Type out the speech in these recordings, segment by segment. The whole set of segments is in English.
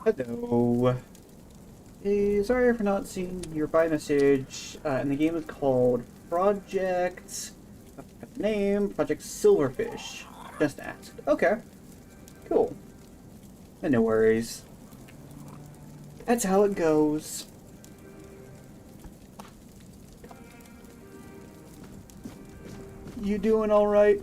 Hello. Hey, sorry for not seeing your bye message. And the game is called Project... Name? Project Silverfish. Just asked. Okay. Cool. And no worries. That's how it goes. You doing alright?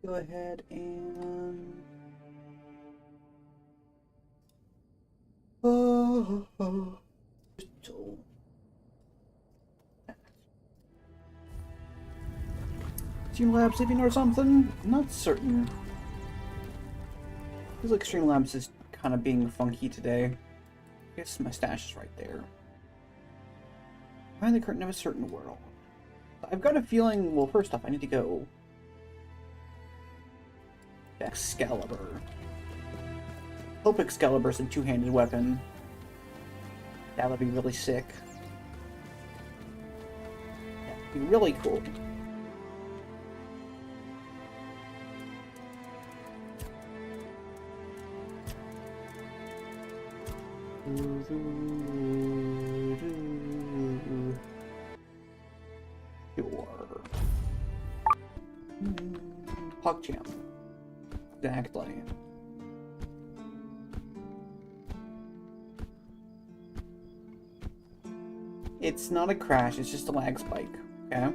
Go ahead and... Streamlabs sleeping or something? I'm not certain. Feels like Streamlabs is kind of being funky today. I guess my stash is right there. Behind the curtain of a certain world. I've got a feeling, well, first off, I need to go... Excalibur. Hope Excalibur's a two-handed weapon. That would be really sick. That would be really cool. Sure. PogChamp. Exactly. It's not a crash, it's just a lag spike, okay?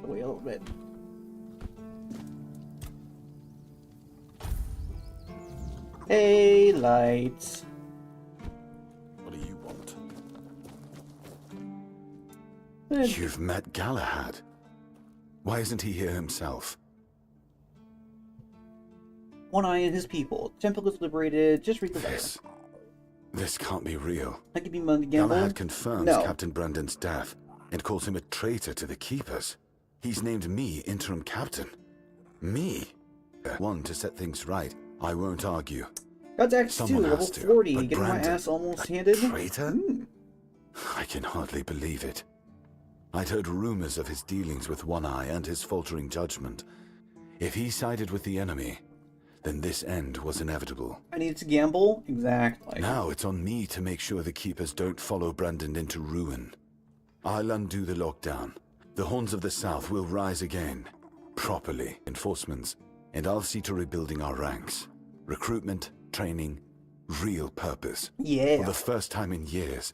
Wait a little bit. Hey, lights. What do you want? Eh. You've met Galahad. Why isn't he here himself? One Eye and his people. Temple is liberated. Just read the letter. This can't be real. I could be Monday Gamble. Galahad confirms No. Captain Brandon's death and calls him a traitor to the Keepers. He's named me interim captain. Me? One to set things right. I won't argue. God's Axe 2, Someone level has to, 40. but Getting my Brandon, ass almost a handed. traitor? I can hardly believe it. I'd heard rumors of his dealings with One Eye and his faltering judgment. If he sided with the enemy, then this end was inevitable. I need to gamble? Exactly. Now it's on me to make sure the Keepers don't follow Brandon into ruin. I'll undo the lockdown. The Horns of the South will rise again. Properly. Enforcements. And I'll see to rebuilding our ranks. Recruitment, training, real purpose. Yeah. For the first time in years,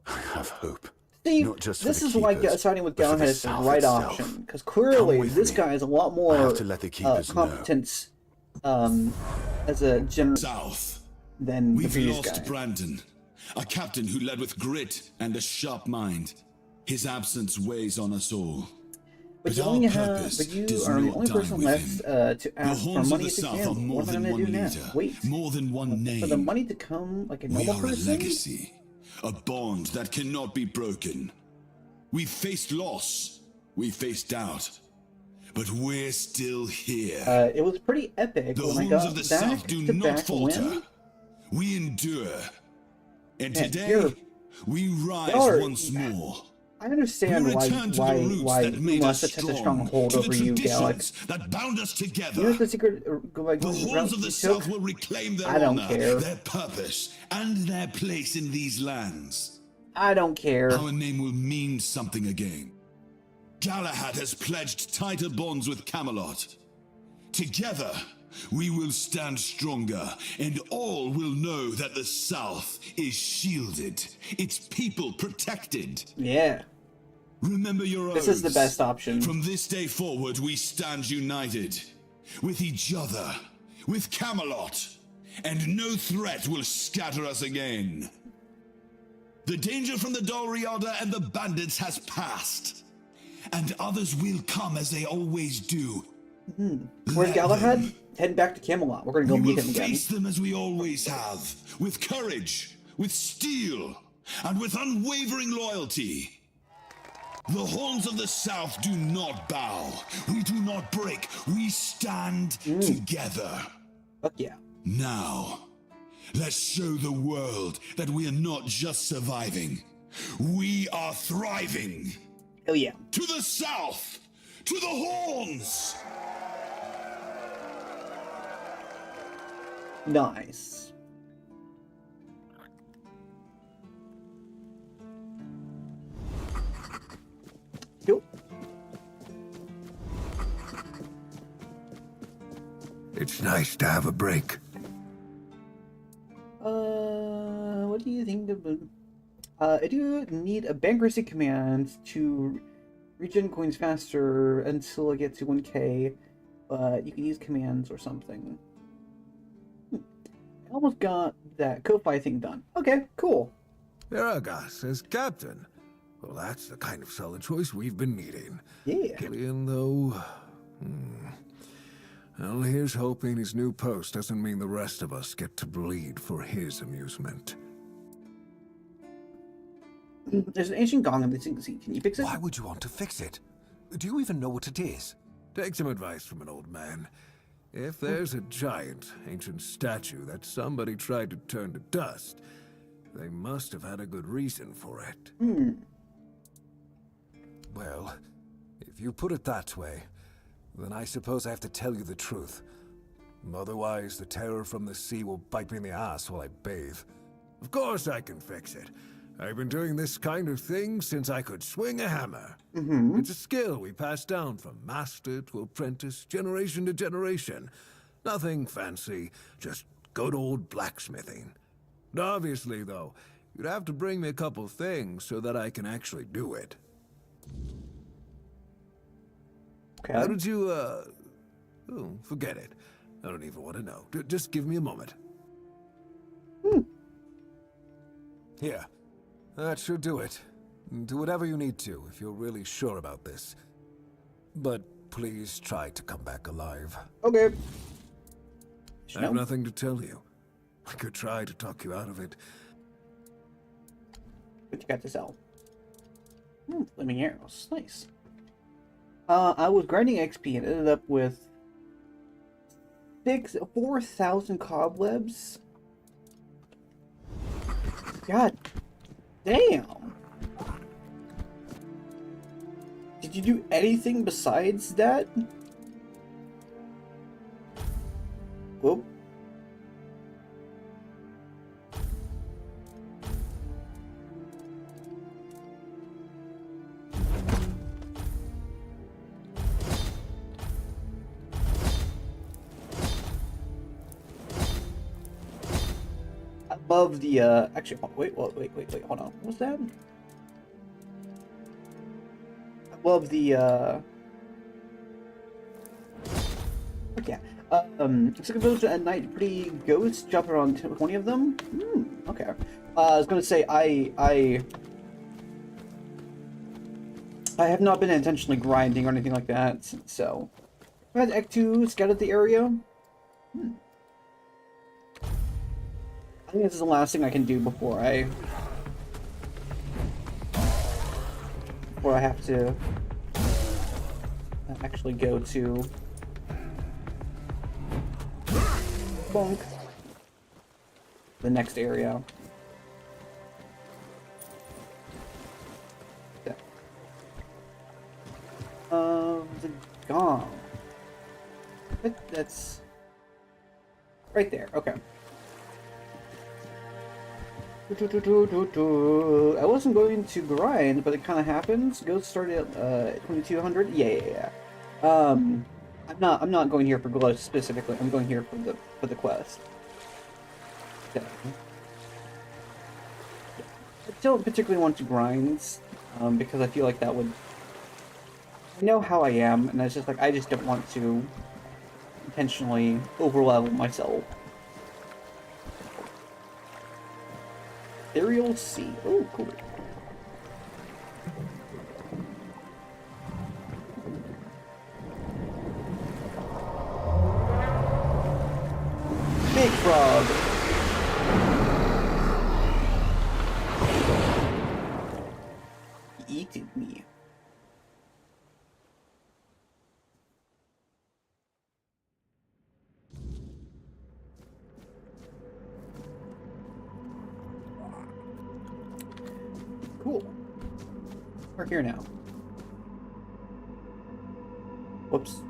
I have hope. Steve, Not just for this the is why Keepers, siding with but for Galahad the is the South right itself. option. Because clearly, Come with this me. guy is a lot I more have to let the Keepers know. competence as a general South. than the We've previous lost guy. Brandon, a captain who led with grit and a sharp mind. His absence weighs on us all. But you our only have, purpose but you does are the not only die person with left him. to The ask for Horns of money the to South are gamble. more What am I than going one to do now? leader, Wait. more than one name. For the money to come like a We normal are person? a legacy, a bond that cannot be broken. We've faced loss, we faced doubt, but we're still here. It was pretty epic The when I Horns got of the back South do to not back falter. win. We endure. And Man, today, you're- we rise you're- once more. I understand We why return to the roots that made Uma us has such a strong, strong hold to over the you, traditions Galax. that bound us together. You know the secret by The going the route Horns of you the took? South will reclaim their I don't honor, care. their purpose, and their place in these lands. I don't care. Our name will mean something again. Galahad has pledged tighter bonds with Camelot. Together, we will stand stronger, and all will know that the South is shielded, its people protected. Yeah. Remember your This is the oaths. best option. From this day forward, we stand united. With each other. With Camelot. And no threat will scatter us again. The danger from the Dalriada and the bandits has passed. And others will come as they always do. Where's Let Galahad? them. Heading back to Camelot. We're gonna go We meet will him again. face them as we always have, with courage, with steel, and with unwavering loyalty. The horns of the South do not bow. We do not break. We stand together. Fuck yeah. Now, let's show the world that we are not just surviving. We are thriving. Oh yeah. To the South! To the horns! Nice. Cool. It's nice to have a break. What do you think of... I do need a bankruptcy command to regen coins faster until I get to 1k, but you can use commands or something. I almost got that Ko-Fi thing done. Okay, cool. Viragas as captain. Well, that's the kind of solid choice we've been needing. Yeah. Killian, though... Well, here's hoping his new post doesn't mean the rest of us get to bleed for his amusement. There's an ancient gong in this thing. Can you fix it? Why would you want to fix it? Do you even know what it is? Take some advice from an old man. If there's a giant, ancient statue that somebody tried to turn to dust, they must have had a good reason for it. Well, if you put it that way, then I suppose I have to tell you the truth. Otherwise, the terror from the sea will bite me in the ass while I bathe. Of course I can fix it. I've been doing this kind of thing since I could swing a hammer. It's a skill we pass down from master to apprentice, generation to generation. Nothing fancy, just good old blacksmithing. Obviously, though, you'd have to bring me a couple things so that I can actually do it. Okay. How did you, Oh, forget it. I don't even want to know. Just give me a moment. Here, that should do it. Do whatever you need to if you're really sure about this. But please try to come back alive. Okay. I have nothing to tell you. I could try to talk you out of it. What you got to sell? Flaming arrows. Nice. I was grinding XP and ended up with 4,000 cobwebs. God damn. Did you do anything besides that? Whoop. Above the actually, wait, hold on. What was that? Above the okay. Looks like a village at night. Pretty ghosts. Jump around 20 of them. Okay. I was gonna say I have not been intentionally grinding or anything like that. So I had Act 2 scout out the area. I think this is the last thing I can do before I have to actually go to bonk the next area. The gong. That's right there. Okay. I wasn't going to grind, but it kind of happens. Ghost started at 2200. Yeah. I'm not going here for glow specifically. I'm going here for the quest. Okay. I don't particularly want to grind, because I feel like that would. I know how I am, and it's just like I just don't want to intentionally overlevel myself. Aerial Sea. Oh, cool. snake frog. He eated me. Cool. We're here now. Whoops.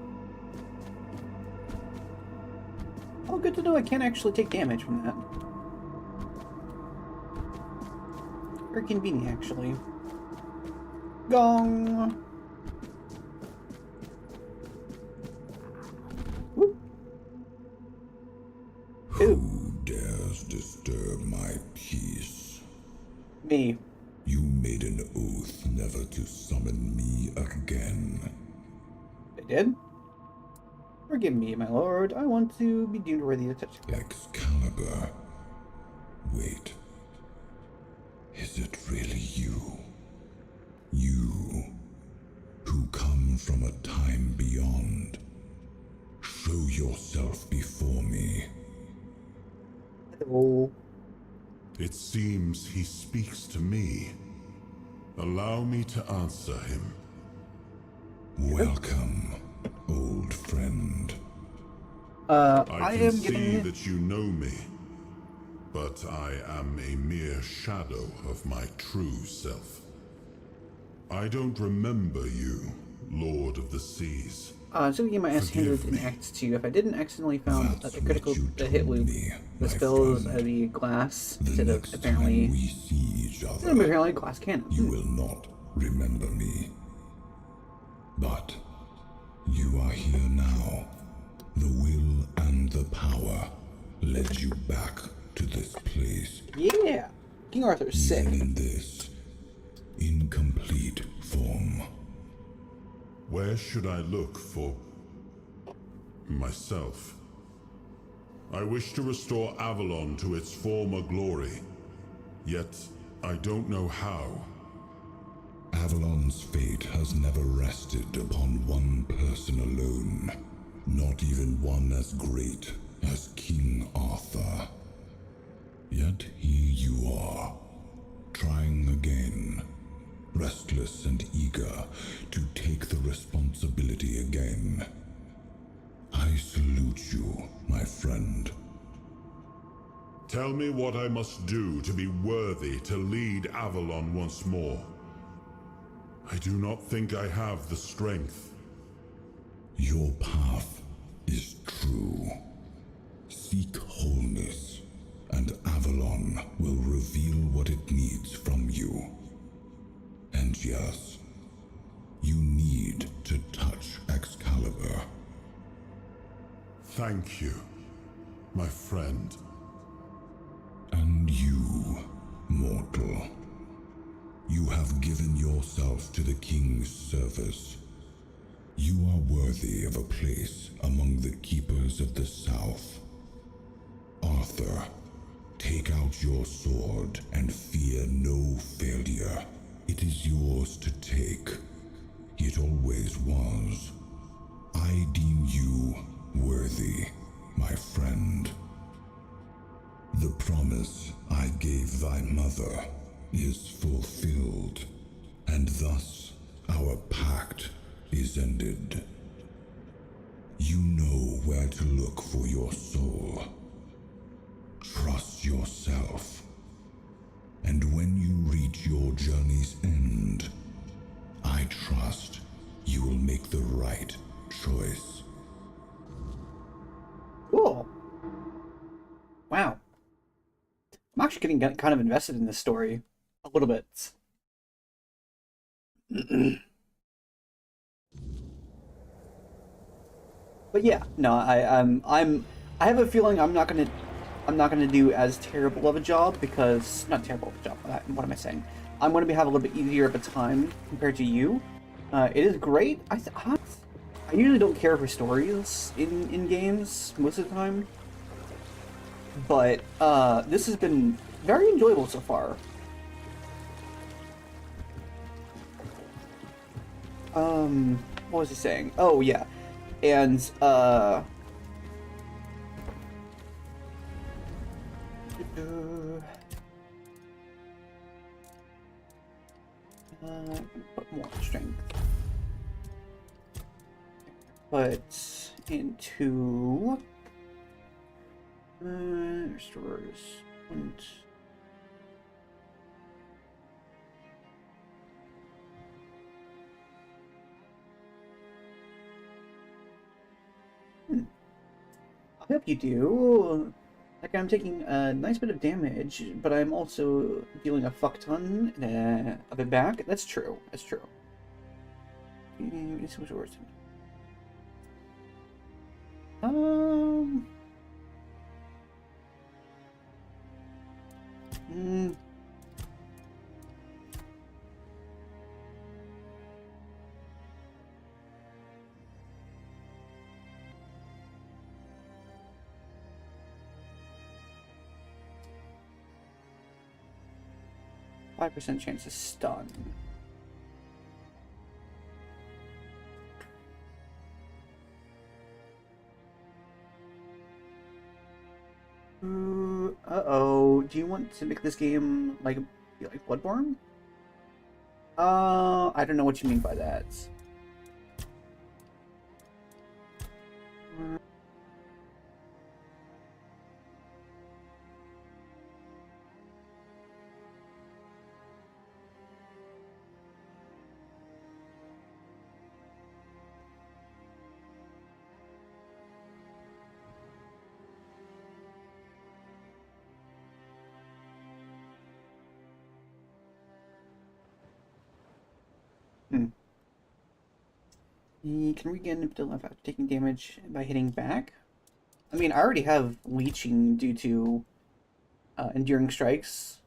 Oh, good to know I can't actually take damage from that. Very convenient, actually. Gong! Whoop. Who dares disturb my peace? Me. You made an oath never to summon me again. I did? Forgive me, my lord. I want to be deemed worthy to touch. Excalibur. Wait. Is it really you? You, who come from a time beyond. Show yourself before me. Hello. It seems he speaks to me. Allow me to answer him. Welcome, old friend. I can am see getting... that you know me, but I am a mere shadow of my true self. I don't remember you, Lord of the Seas. So we get my ass handed Forgive in me. Act 2. If I didn't accidentally found That's a critical what you hit told loop, me, the my spells friend. of the glass The instead of next apparently... time we see each other, apparently glass cannon. you will not remember me. But you are here now. The will and the power led you back to this place. Yeah! King Arthur's sick. Even in this incomplete form. Where should I look for myself? I wish to restore Avalon to its former glory, yet I don't know how. Avalon's fate has never rested upon one person alone, not even one as great as King Arthur. Yet here you are, trying again, restless and eager to take the responsibility again. I salute you, my friend. Tell me what I must do to be worthy to lead Avalon once more. I do not think I have the strength. Your path is true. Seek wholeness, and Avalon will reveal what it needs from you. And yes, you need to touch Excalibur. Thank you, my friend. And you, mortal. You have given yourself to the king's service. You are worthy of a place among the keepers of the South. Arthur, take out your sword and fear no failure. It is yours to take. It always was. I deem you worthy, my friend. The promise I gave thy mother is fulfilled, and thus our pact is ended. You know where to look for your soul. Trust yourself. And when you reach your journey's end, I trust you will make the right choice. Cool. Wow. I'm actually getting kind of invested in this story. A little bit. But yeah, no, I have a feeling I'm not gonna do as terrible of a job because not terrible of a job. What am I saying? I'm gonna have a little bit easier of a time compared to you. It is great. I usually don't care for stories in games most of the time, but this has been very enjoyable so far. What was he saying? Oh yeah, and Put more strength. Put into restores and I hope you do. Like, I'm taking a nice bit of damage, but I'm also dealing a fuck ton of it back. That's true. That's true. It's worse. Hmm. 5% chance to stun. Uh-oh. Do you want to make this game like Bloodborne? I don't know what you mean by that. You can regain ability after taking damage by hitting back. I mean, I already have leeching due to enduring strikes.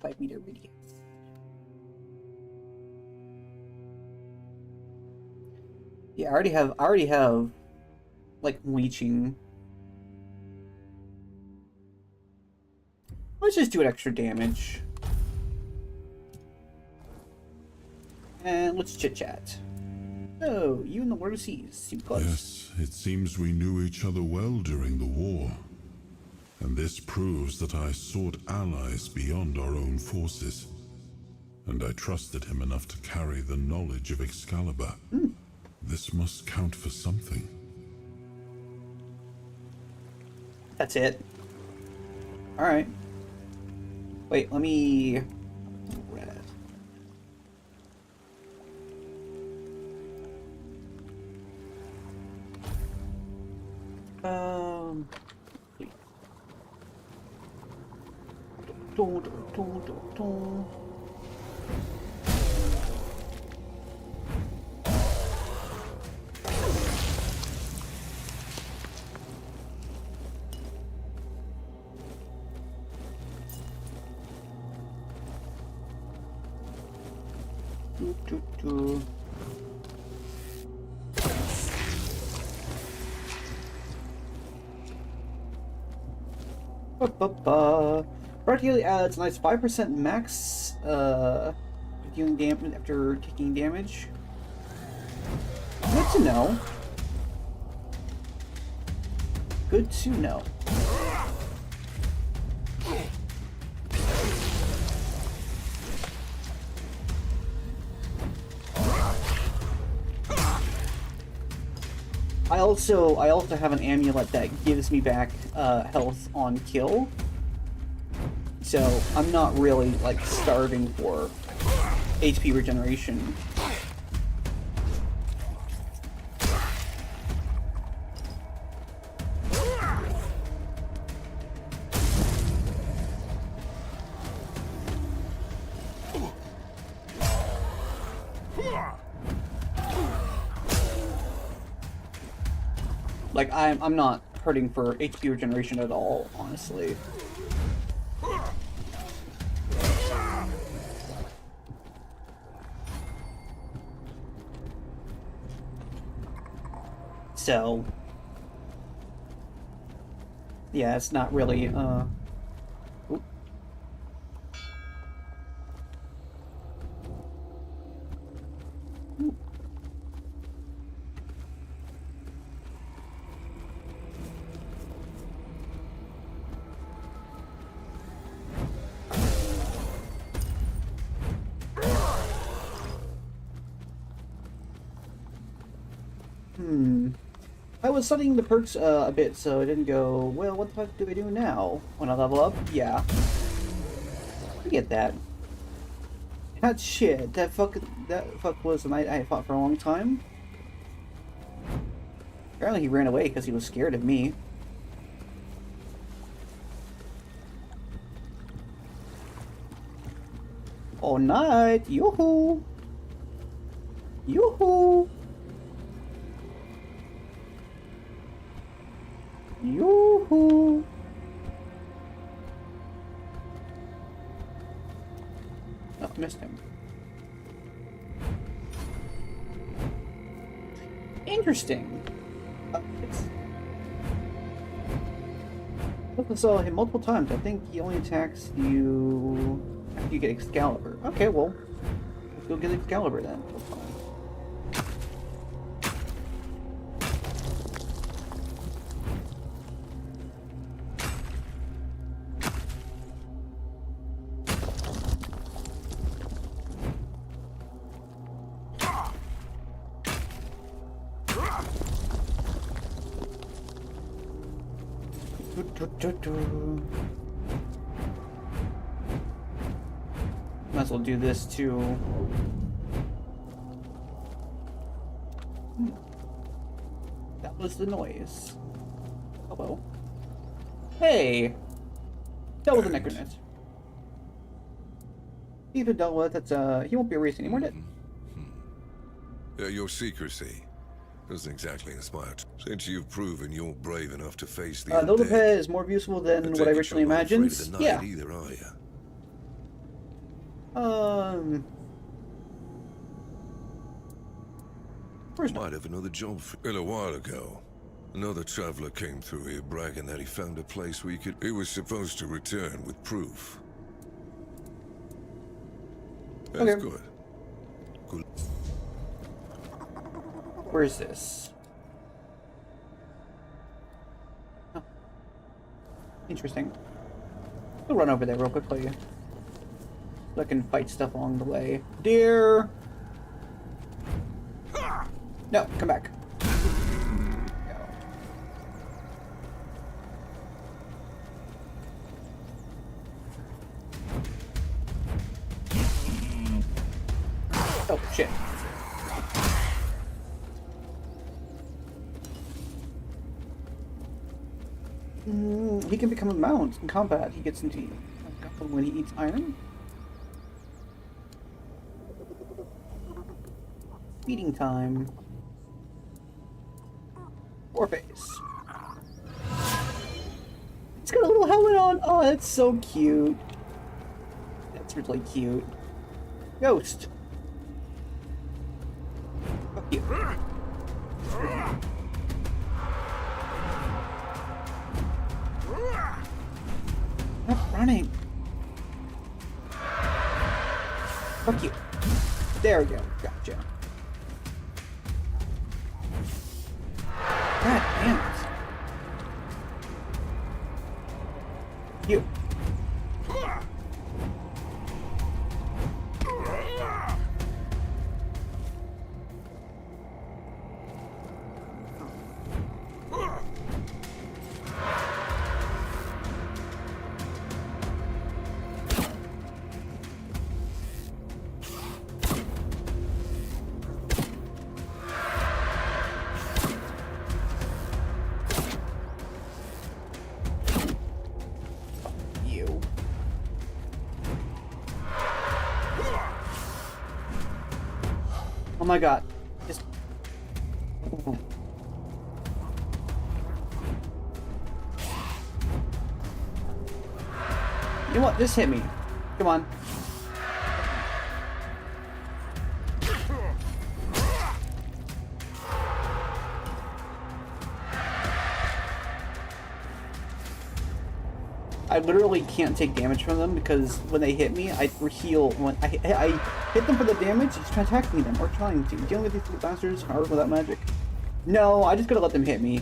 5-meter radius. Yeah, I already have like leeching. Let's just do an extra damage. And let's chit-chat. Oh, you and the Lord of Seas seem close. Yes, it seems we knew each other well during the war. And this proves that I sought allies beyond our own forces. And I trusted him enough to carry the knowledge of Excalibur. This must count for something. That's it. Alright. Wait, let me... Practically adds a nice 5% max dealing damage after taking damage. Good to know. Good to know. I also have an amulet that gives me back health on kill. So I'm not really like starving for HP regeneration. Like I'm not hurting for HP regeneration at all, honestly. So yeah, it's not really I was studying the perks a bit, so I didn't go, well, what the fuck do I do now? When I level up? Yeah. I get that. That shit. That fuck was the knight I fought for a long time. Apparently he ran away because he was scared of me. Oh, knight! Yoo-hoo! Yoo-hoo! Yoo-hoo! Oh, I missed him. Interesting. I saw him multiple times. I think he only attacks you after you get Excalibur. Okay, well, let's go get Excalibur then. That's fine. Might as well do this too. That was the noise. Hello. Hey! Dealt with the Necronet. Even dealt with, that's, he won't be erased anymore, did? Your secrecy doesn't exactly inspire. Since you've proven you're brave enough to face the Though the undead, pet is more useful than what I originally imagined. Yeah. Either, are you? Where's Might have another job for a while ago. Another traveler came through here bragging that he found a place where he was supposed to return with proof. That's Okay. good. Good. Where is this? Oh. Interesting. We'll run over there real quickly. So I can fight stuff along the way. Deer! No, come back. Go. Oh, shit. He can become a mount in combat. He gets into a goblin when he eats iron. Feeding time. Warface. It's got a little helmet on. Oh, that's so cute. That's really cute. Ghost. Fuck you. Stop running. Fuck you. There we go. Gotcha. God damn it. You. Oh my god. Just... You know what? Just hit me. Come on. I literally can't take damage from them because when they hit me, I heal. When I hit them for the damage, he's trying to attack me them or trying to. Dealing with these little bastards hard without magic. No, I just gotta let them hit me.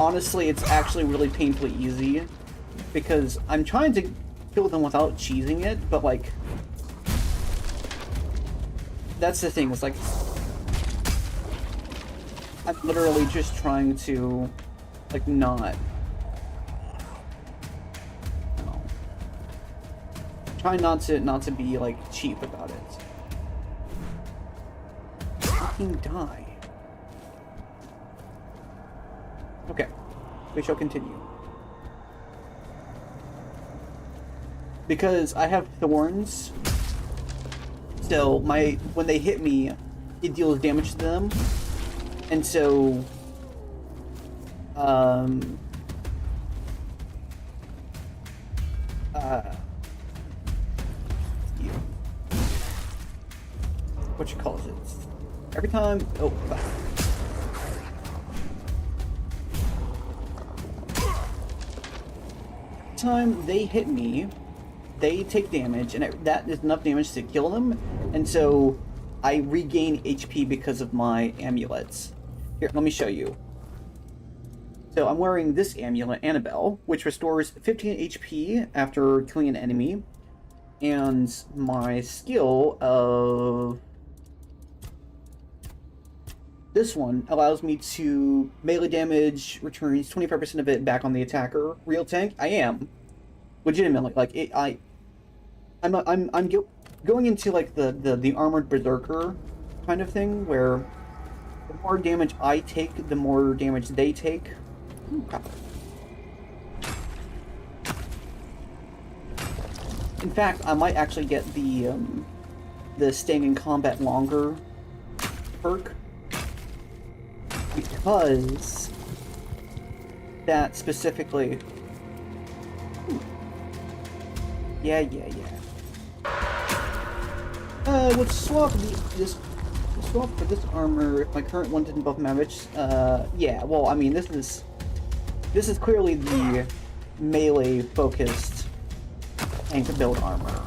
Honestly, it's actually really painfully easy because I'm trying to kill them without cheesing it, but like that's the thing. It's like I'm literally just trying to, like, not. No. Try not to be like cheap about it. Fucking die. Okay, we shall continue. Because I have thorns, so when they hit me, it deals damage to them, and so what you call it? Every time. Oh, fuck. Every time they hit me, they take damage, and that is enough damage to kill them, and so I regain HP because of my amulets. Here, let me show you. So I'm wearing this amulet, Annabelle, which restores 15 HP after killing an enemy, and my skill of this one allows me to melee damage returns 25% of it back on the attacker. Real tank, I am legitimately like it. I'm going into like the armored berserker kind of thing, where the more damage I take, the more damage they take. Ooh, crap. In fact, I might actually get the staying in combat longer perk, because that specifically. Ooh. Yeah. Let's swap for this armor if my current one didn't buff damage. Yeah. Well, I mean, this is clearly the melee focused tank to build armor.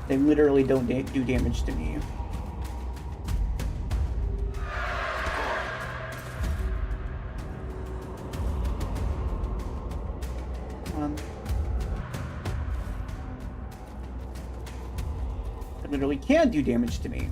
They literally don't do damage to me. They literally can do damage to me.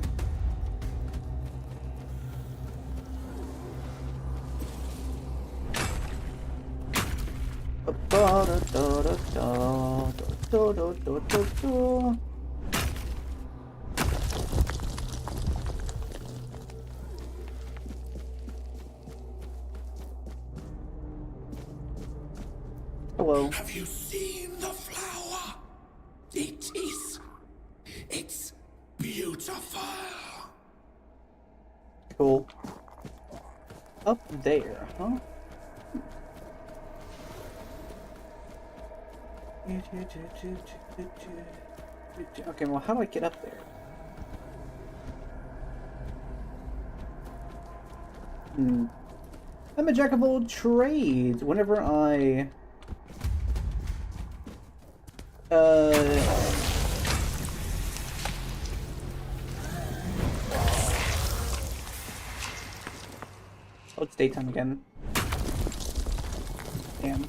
Hello. Have you seen the flower? It's beautiful. Cool. Up there, huh? Okay, well, how do I get up there? I'm a jack of all trades. Whenever I... Oh, it's daytime again. Damn.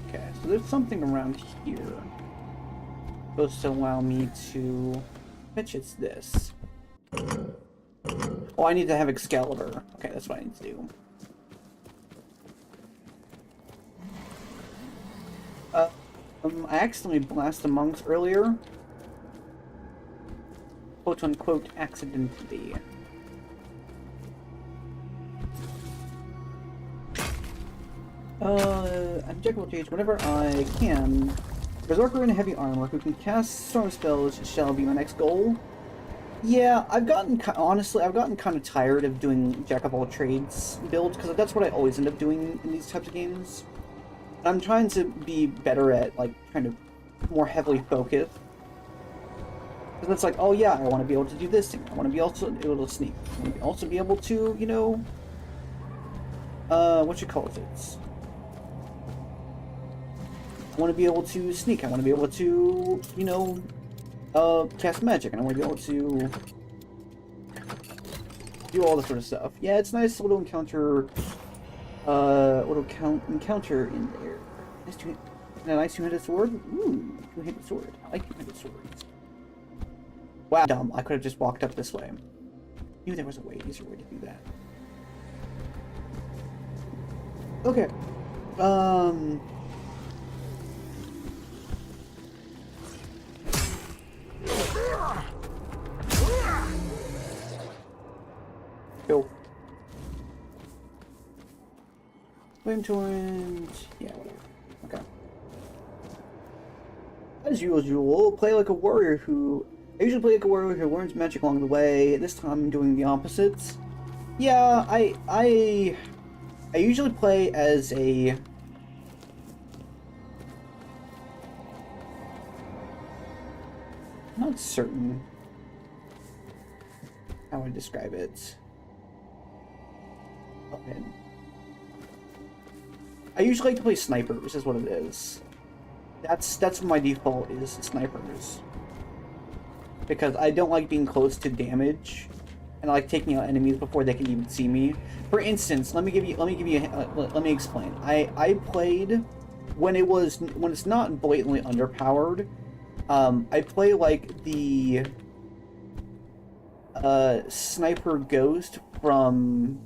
Okay, so there's something around here. Supposed to allow me to... Bitch, it's this. Oh, I need to have Excalibur. Okay, that's what I need to do. I accidentally blasted the monks earlier. Quote unquote, accidentally. I'm Jack of all trades. Whenever I can, Berserker in heavy armor who can cast storm spells shall be my next goal. Yeah, I've gotten kind of tired of doing Jack of all trades builds, because that's what I always end up doing in these types of games. I'm trying to be better at, like, kind of more heavily focused. Because it's like, oh yeah, I want to be able to do this thing. I want to be also able to sneak. I want to also be able to, you know... what you call it? I want to be able to sneak. I want to be able to, you know... cast magic. And I want to be able to... do all this sort of stuff. Yeah, it's nice little encounter, encounter in there. Nice and a nice two-handed sword. Ooh, two-handed sword. I like two-handed swords. Wow, dumb. I could have just walked up this way. Knew there was a way easier way to do that. Okay. Go. Flame torrent. Yeah, whatever. Okay. As usual, play like a warrior who... I usually play like a warrior who learns magic along the way. This time I'm doing the opposites. Yeah, I usually play as a... I'm not certain how I describe it. Okay. I usually like to play snipers, is what it is. That's what my default is, snipers. Because I don't like being close to damage, and I like taking out enemies before they can even see me. For instance, let me explain. I played when it's not blatantly underpowered. I play like the sniper ghost from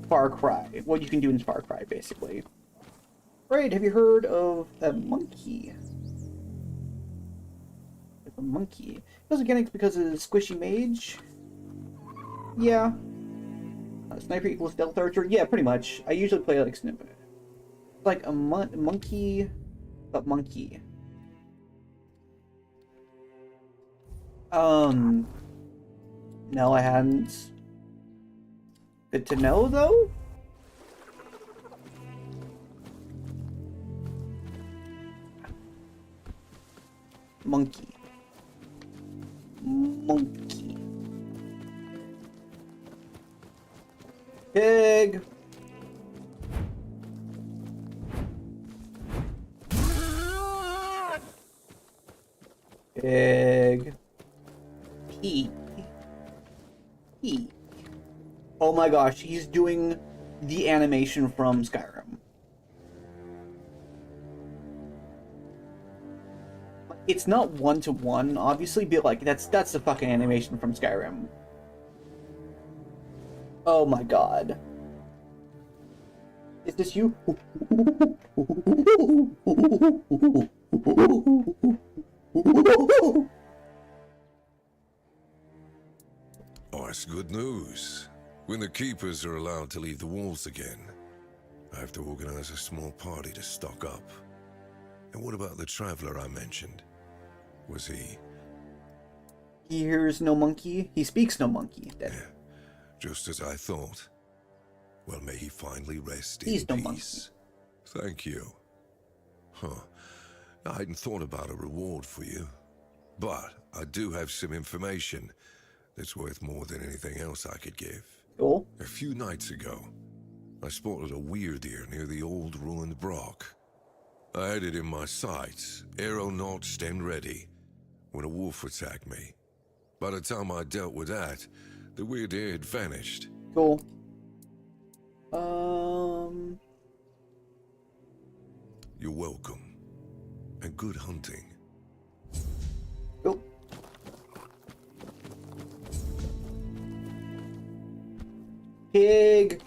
Far Cry. What you can do in Far Cry, basically. Right? Have you heard of a monkey? A monkey. Those mechanics because of the squishy mage. Yeah. Sniper equals stealth archer. Yeah, pretty much. I usually play like sniper. Like a monkey, but monkey. No, I hadn't. Good to know, though. Monkey. Monkey. Pig. Pig. Pig. Pig. Oh my gosh, he's doing the animation from Skyrim. It's not one-to-one, obviously, but like that's the fucking animation from Skyrim. Oh my god. Is this you? Oh, that's good news. When the keepers are allowed to leave the walls again, I have to organize a small party to stock up. And what about the traveler I mentioned? Was he... He hears no monkey. He speaks no monkey. Then. Yeah, just as I thought. Well, may he finally rest He's in no peace. Thank you. Huh. I hadn't thought about a reward for you. But I do have some information that's worth more than anything else I could give. Cool. A few nights ago, I spotted a weird ear near the old ruined Brock. I had it in my sights, arrow notched and ready, when a wolf attacked me. By the time I dealt with that, the weird ear had vanished. Cool. You're welcome, and good hunting. Cool. Pig.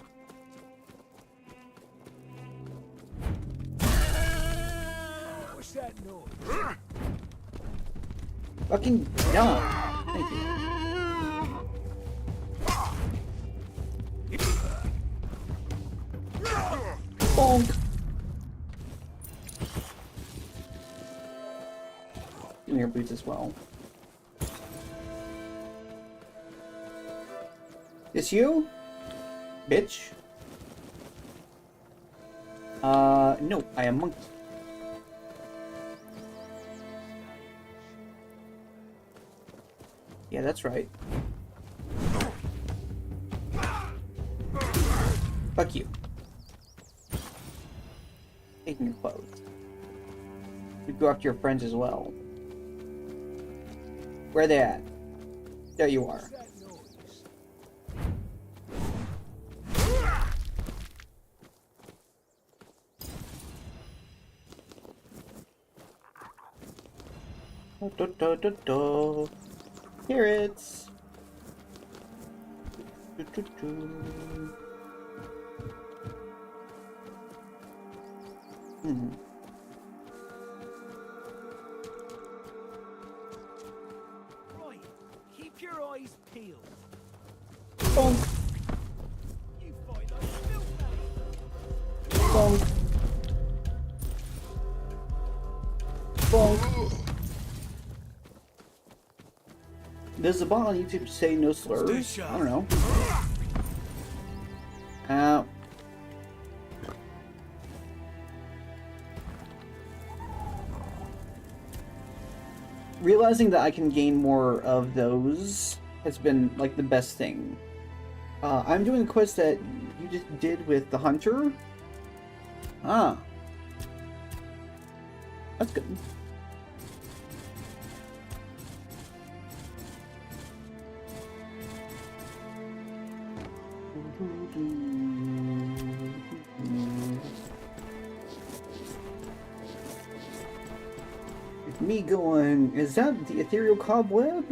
What's that noise? Fucking yeah. Thank you. Bonk. Give me your boots as well. It's you? Bitch. No, I am monkey. Yeah, that's right. Fuck you. Taking your clothes. You go after your friends as well. Where are they at? There you are. Carrots. Right, keep your eyes peeled. Bonk. You fight like filth, Bonk. Bonk. There's a bot on YouTube to say no slurs. I don't know. Ow. Realizing that I can gain more of those has been like the best thing. I'm doing the quest that you just did with the hunter. Ah. That's good. Me going, is that the ethereal cobweb?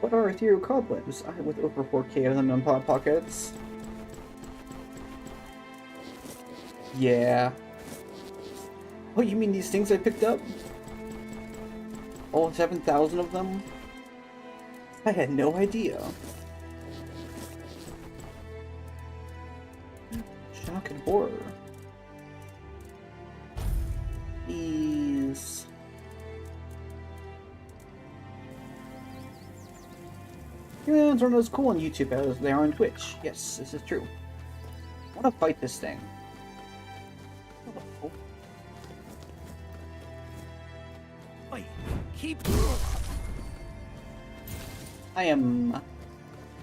What are ethereal cobwebs? I with over 4K of them in pod pockets. Yeah. Oh, you mean these things I picked up? All 7,000 of them? I had no idea. Shock and horror. These... Yeah, it's not as cool on YouTube as they are on Twitch. Yes, this is true. I want to fight this thing. Right, keep. I am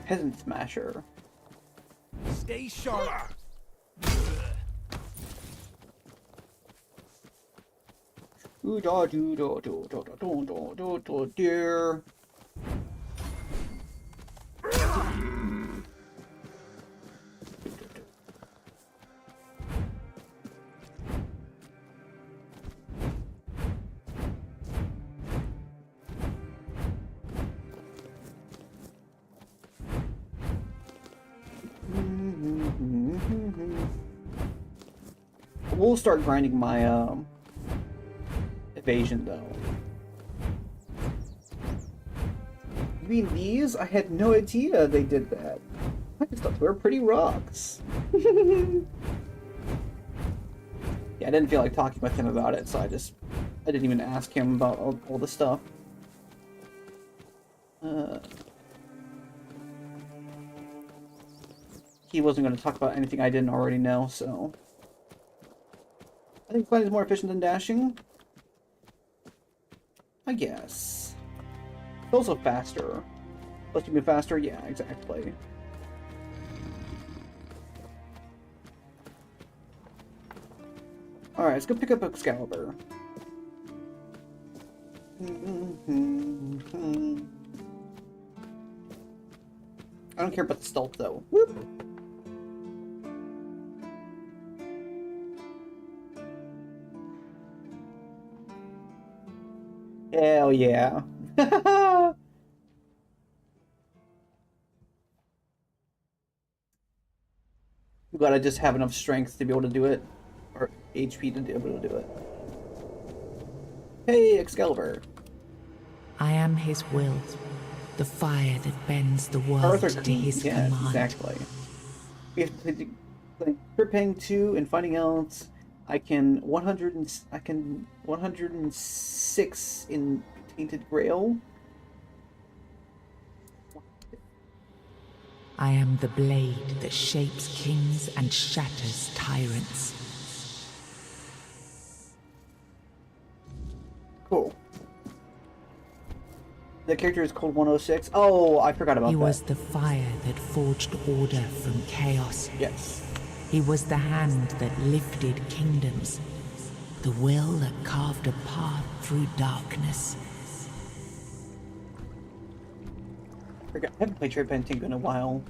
Peasant Smasher. Stay sharp. Ooh da doo da doo da da doo da doo da dear. We'll start grinding my evasion though. You mean these? I had no idea they did that. I just thought they were pretty rocks. Yeah, I didn't feel like talking with him about it, so I didn't even ask him about all the stuff. He wasn't going to talk about anything I didn't already know, so... I think flying is more efficient than dashing. I guess. It's also faster. Supposed to be faster? Yeah, exactly. Alright, let's go pick up Excalibur. I don't care about the stealth though. Whoop. Hell yeah. You gotta just have enough strength to be able to do it. Or HP to be able to do it. Hey, Excalibur. I am his will, the fire that bends the world to his command. Exactly. We have to play Preparing 2 and finding out I can 106 in Tainted Grail. I am the blade that shapes kings and shatters tyrants. Cool. The character is called 106. Oh, I forgot about that. He was the fire that forged order from chaos. Yes. He was the hand that lifted kingdoms, the will that carved a path through darkness. I haven't played Preparing 2 in a while.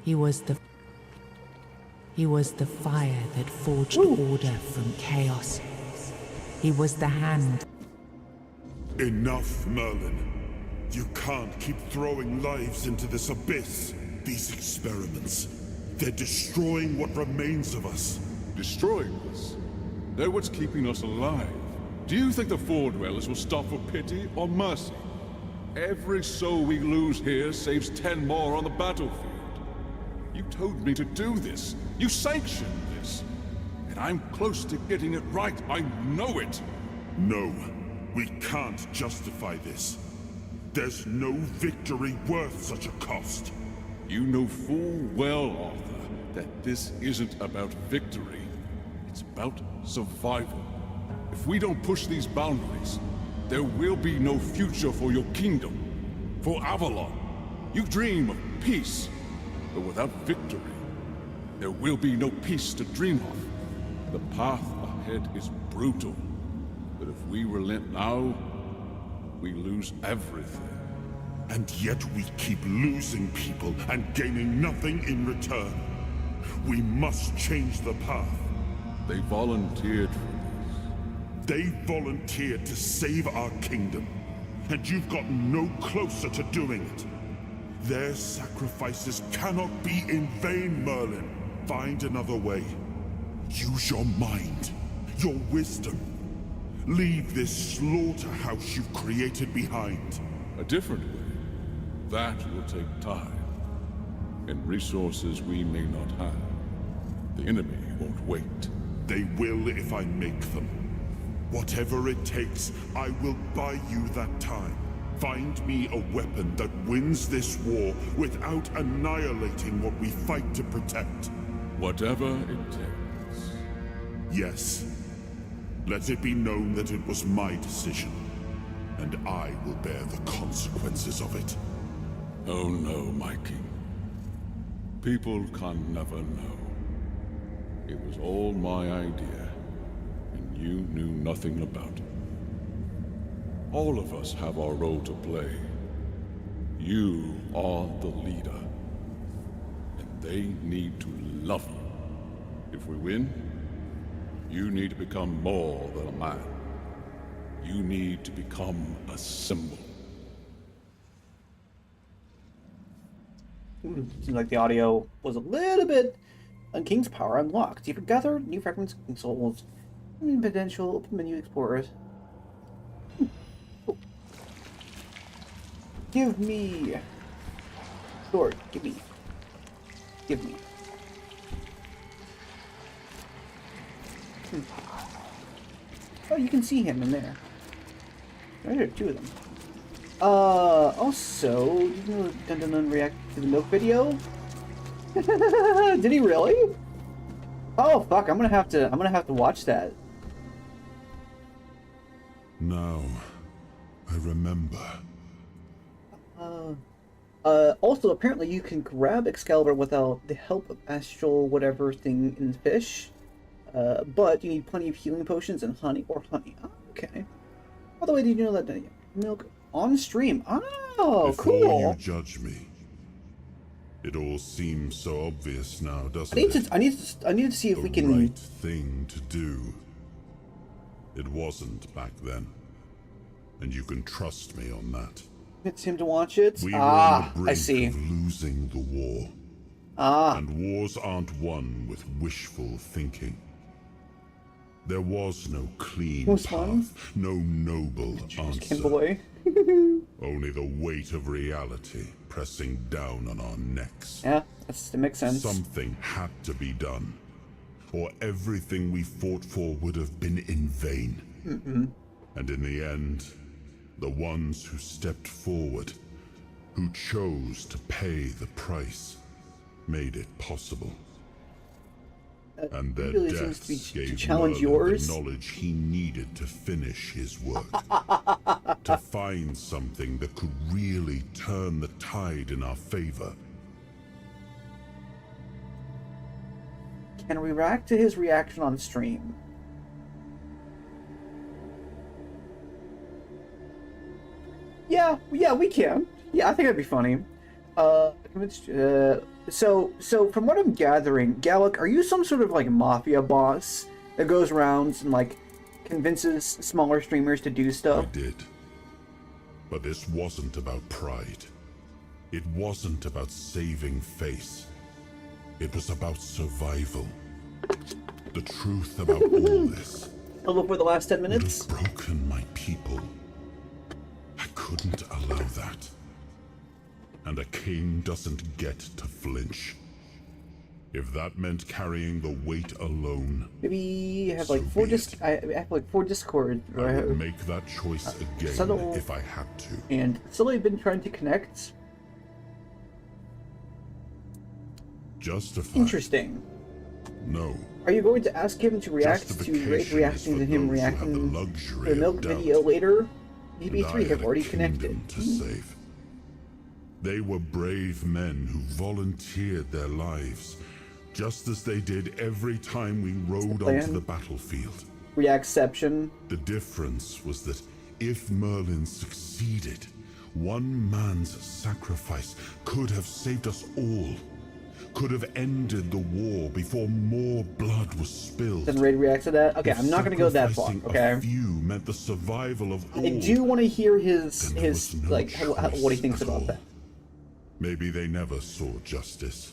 He was the fire that forged order from chaos. He was the hand. Enough, Merlin. You can't keep throwing lives into this abyss. These experiments, they're destroying what remains of us. Destroying us? They're what's keeping us alive. Do you think the Four Dwellers will stop for pity or mercy? Every soul we lose here saves 10 more on the battlefield. You told me to do this. You sanctioned this. And I'm close to getting it right. I know it. No, we can't justify this. There's no victory worth such a cost. You know full well, Arthur, that this isn't about victory. It's about survival. If we don't push these boundaries, there will be no future for your kingdom, for Avalon. You dream of peace, but without victory, there will be no peace to dream of. The path ahead is brutal, but if we relent now, we lose everything. And yet we keep losing people and gaining nothing in return. We must change the path. They volunteered for They volunteered to save our kingdom, and you've gotten no closer to doing it. Their sacrifices cannot be in vain, Merlin. Find another way. Use your mind, your wisdom. Leave this slaughterhouse you've created behind. a different way. That will take time, and resources we may not have. The enemy won't wait. They will if I make them. Whatever it takes, I will buy you that time. Find me a weapon that wins this war without annihilating what we fight to protect. Whatever it takes. Yes. Let it be known that it was my decision, and I will bear the consequences of it. Oh no, my king. People can never know. It was all my idea, and you knew nothing about it. All of us have our role to play. You are the leader, and they need to love you. If we win, you need to become more than a man. You need to become a symbol. Seems like the audio was a little bit on King's Power unlocked. You can gather new fragments of souls. Potential open menu explorers. Cool. Give me. Sword. Give me. Give me. Oh, you can see him in there. There are two of them. Also, you know Dun react to the milk video? Did he really? Oh fuck, I'm gonna have to watch that. Now, I remember. Also, apparently you can grab Excalibur without the help of astral whatever thing in the fish. But you need plenty of healing potions and honey. Oh, okay. By the way, did you know that milk on stream? Oh, Before cool. you judge me. It all seems so obvious now, doesn't I need to see if the we can. right thing to do. It wasn't back then, and you can trust me on that. Get him to watch it. We were on the brink I see. of losing the war. And wars aren't won with wishful thinking. There was no clean path, no noble answer. Boy. Only the weight of reality pressing down on our necks. Yeah, that makes sense. Something had to be done, or everything we fought for would have been in vain. And in the end, the ones who stepped forward, who chose to pay the price, made it possible. And their really deaths seems to be gave challenge Merlin yours. the knowledge he needed to finish his work. To find something that could really turn the tide in our favor. Can we react to his reaction on stream? Yeah, we can. Yeah, I think that'd be funny. So from what I'm gathering, Gallic, are you some sort of like mafia boss that goes around and like convinces smaller streamers to do stuff? I did. But this wasn't about pride. It wasn't about saving face. It was about survival. The truth about all this Hello for the last 10 would minutes. have broken my people. I couldn't allow that. And a king doesn't get to flinch. If that meant carrying the weight alone, Maybe have like so four be it. I have like 4 Discord. I would make that choice again subtle if I had to. and still been trying to connect. Justified. Interesting. No. Are you going to ask him to react to Justification Raid is reacting for to him those who have the reacting luxury to the milk of doubt. video later? And BB3 I have had a already kingdom connected. to save. They were brave men who volunteered their lives, just as they did every time we rode plan? onto the battlefield. Reactception. The difference was that if Merlin succeeded, one man's sacrifice could have saved us all, could have ended the war before more blood was spilled. Doesn't Raid react to that? Okay, If I'm not gonna go that far. sacrificing Okay. a few meant the survival of all, I do want to hear his then there was no like what he choice thinks at about all. that. Maybe they never saw justice.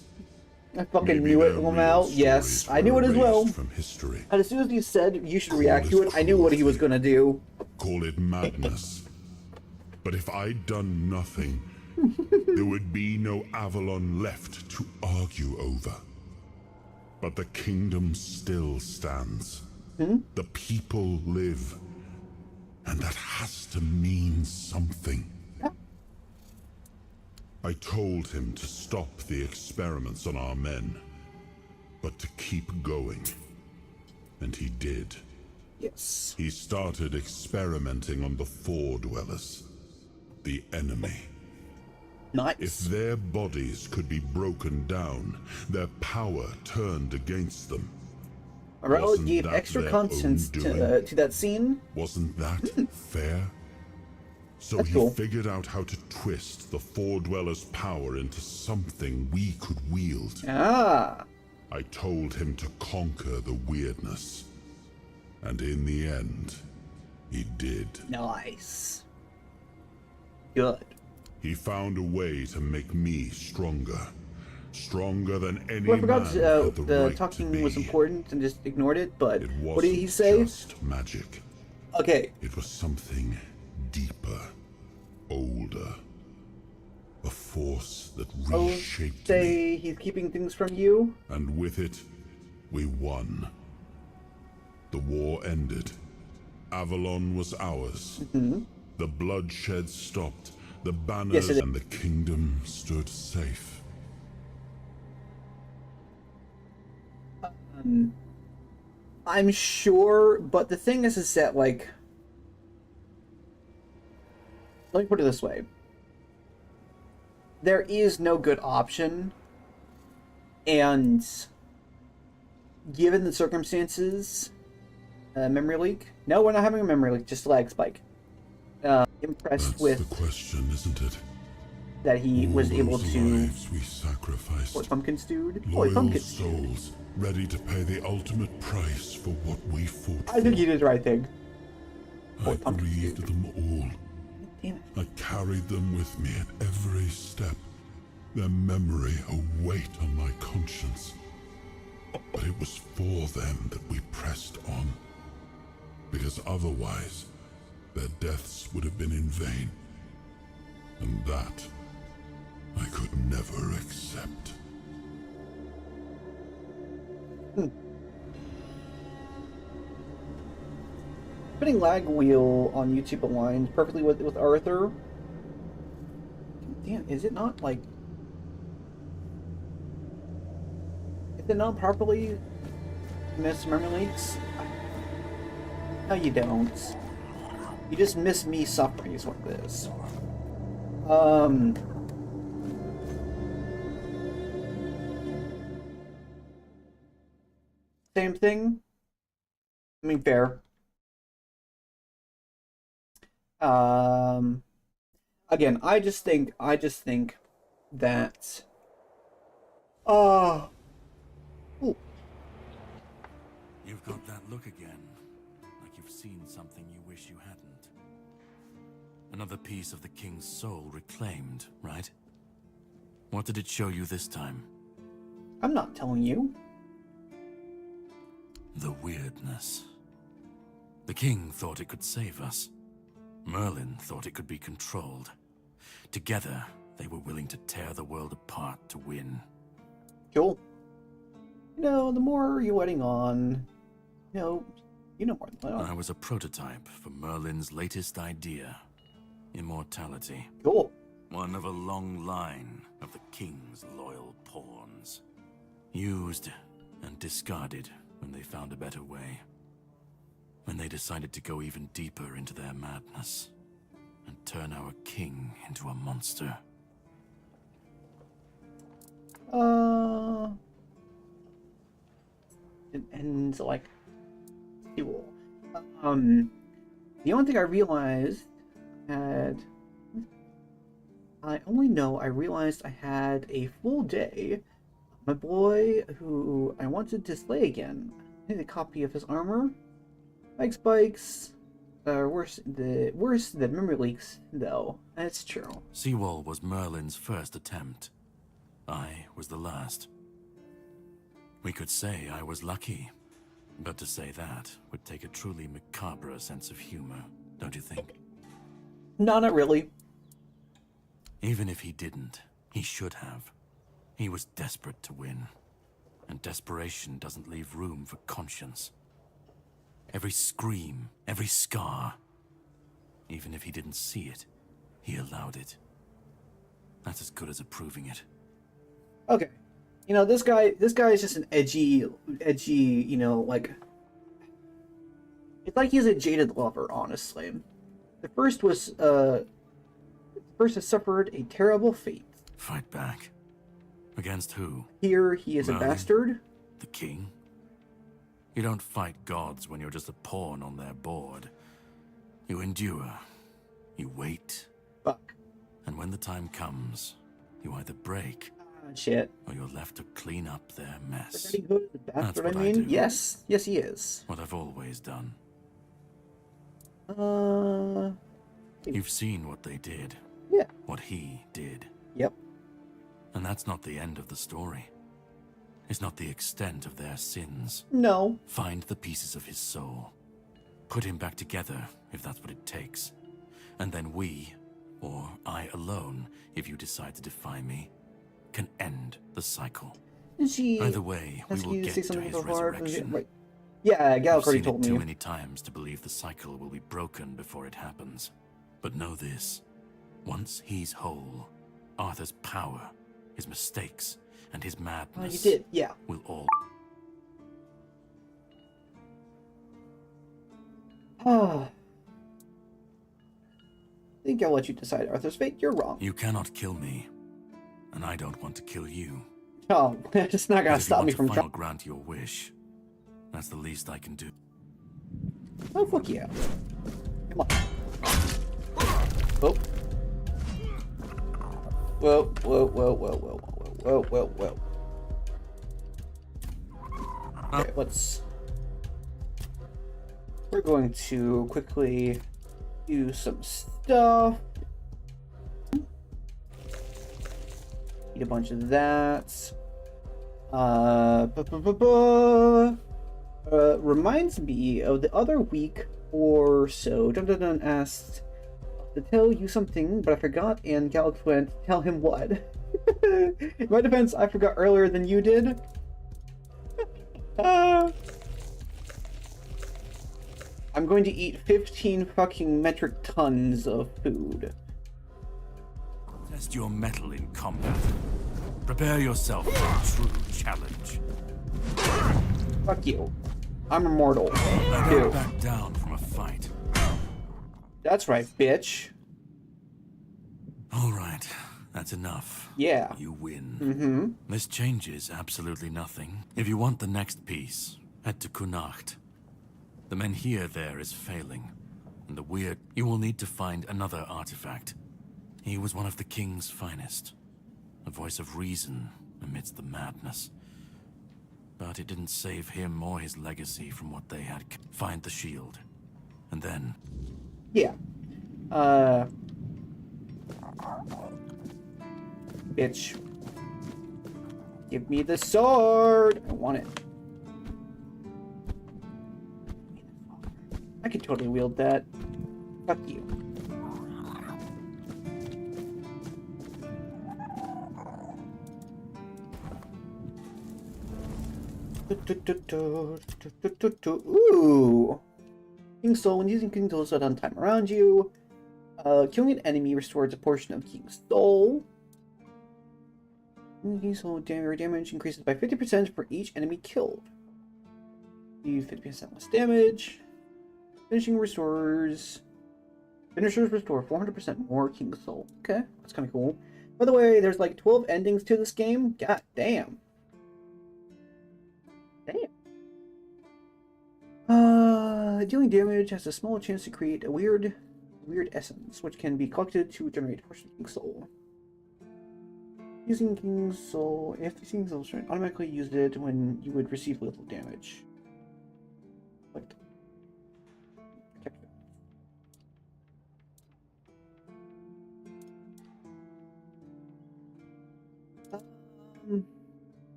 I fucking Maybe knew it, their Lamau. real Yes, stories I knew were it as well. erased from history. And as soon as you said you should Call react to it it, I knew what he was cruelty. gonna do. Call it madness. But if I'd done nothing, there would be no Avalon left to argue over. But the kingdom still stands. The people live. And that has to mean something. I told him to stop the experiments on our men, but to keep going. And he did. Yes. He started experimenting on the Four Dwellers, the enemy. If Nice. their bodies could be broken down, their power turned against them. Morel Wasn't gave that extra their content own doing? to that scene. Wasn't that fair? So That's he cool. figured out how to twist the Four Dwellers' power into something we could wield. Ah. I told him to conquer the weirdness. And in the end, he did. Nice. Good. He found a way to make me stronger. Stronger than any Well, I forgot man had the the right talking to was be. important and just ignored it, but It what did wasn't he say? just magic. Okay. It was something deeper, older. A force that Oh, reshaped me. say he's keeping things from you? And with it, we won. The war ended. Avalon was ours. The bloodshed stopped. The banners Yes, it is. and the kingdom stood safe. I'm sure, but the thing is that, like... Let me put it this way. There is no good option, and given the circumstances, memory leak? No, we're not having a memory leak, just a lag spike. Impressed That's with the question, isn't it? that he All was able those to... lives we sacrificed. What, pumpkin stewed? Boy, Loyal pumpkin stewed. souls, ready to pay the ultimate price for what we fought I think for. he did the right thing. I pumpkin grieved them all. Damn it. I carried them with me at every step. Their memory a weight on my conscience. But it was for them that we pressed on. Because otherwise, their deaths would have been in vain. And that, I could never accept. Putting lag wheel on YouTube aligns perfectly with Arthur. Damn, is it not like... Is it not properly miss memory leaks? No, you don't. You just miss me suffering is what it is. Same thing. I mean, fair. Again, I just think that ooh, You've got that look again, like you've seen something you wish you hadn't. Another piece of the king's soul reclaimed, right? What did it show you this time? I'm not telling you. The weirdness. The king thought it could save us. Merlin thought it could be controlled. Together, they were willing to tear the world apart to win. Cool. You know, the more you're letting on, you know more than letting on. I was a prototype for Merlin's latest idea. Immortality. Cool. One of a long line of the king's loyal pawns. Used and discarded when they found a better way. When they decided to go even deeper into their madness and turn our king into a monster. And like, cool. The only thing I realized I realized I had a full day. My boy, who I wanted to slay again. I need a copy of his armor. Spikes. Worse than memory leaks, though. That's true. Seawall was Merlin's first attempt. I was the last. We could say I was lucky, but to say that would take a truly macabre sense of humor, don't you think? No, not really. Even if he didn't, he should have. He was desperate to win, and desperation doesn't leave room for conscience. Every scream, every scar, even if he didn't see it, he allowed it. That's as good as approving it. Okay. You know, this guy is just an edgy, you know, like... It's like he's a jaded lover, honestly. The first has suffered a terrible fate. Fight back? Against who? Here, he is Merlin? a bastard. The king? You don't fight gods when you're just a pawn on their board. You endure. You wait. Fuck. And when the time comes, you either break... Shit. Or you're left to clean up their mess. Pretty good, the bastard, That's what I mean. do. Yes, he is. What I've always done. Uh... You've seen what they did. Yeah. What he did. Yep. And that's not the end of the story. It's not the extent of their sins. No. Find the pieces of his soul. Put him back together, if that's what it takes. And then we, or I alone, if you decide to defy me, can end the cycle. Either way, we will get to his resurrection. Right. Yeah, Galahad already I've seen told it me. too many times to believe the cycle will be broken before it happens. But know this. Once he's whole, Arthur's power, his mistakes, and his madness You did, yeah. will all... I think I'll let you decide Arthur's fate. You're wrong. You cannot kill me, and I don't want to kill you. Oh, it's not gonna stop me from trying trying. to grant your wish. That's the least I can do. Oh, fuck yeah. Come on. Oh. Whoa, whoa, whoa, whoa, whoa, whoa, whoa, whoa, whoa. Okay, we're going to quickly do some stuff. Eat a bunch of that. Reminds me of the other week or so. Dun asked to tell you something, but I forgot, and Galax went, tell him what? In my defense, I forgot earlier than you did. I'm going to eat 15 fucking metric tons of food. Test your mettle in combat. Prepare yourself for a true challenge. Fuck you. I'm immortal. I Dude. don't back down from a fight. That's right, bitch. All right, that's enough. Yeah. You win. Mm-hmm. This changes absolutely nothing. If you want the next piece, head to Kunacht. The Menhir there is failing, and the weird... You will need to find another artifact. He was one of the king's finest. A voice of reason amidst the madness. But it didn't save him or his legacy from what they had. Find the shield. And then... Yeah. Bitch. Give me the sword! I want it. I could totally wield that. Fuck you. Ooh! King's Soul. When using King's Soul, slow down time around you. Killing an enemy restores a portion of King's Soul. King's Soul damage increases by 50% for each enemy killed. Do 50% less damage. Finishers restore 400% more King's Soul. Okay, that's kind of cool. By the way, there's like 12 endings to this game. God damn. Dealing damage has a small chance to create a weird essence, which can be collected to generate a portion of King's Soul. Using King's Soul, if the King's Soul strength automatically used it when you would receive little damage. Like,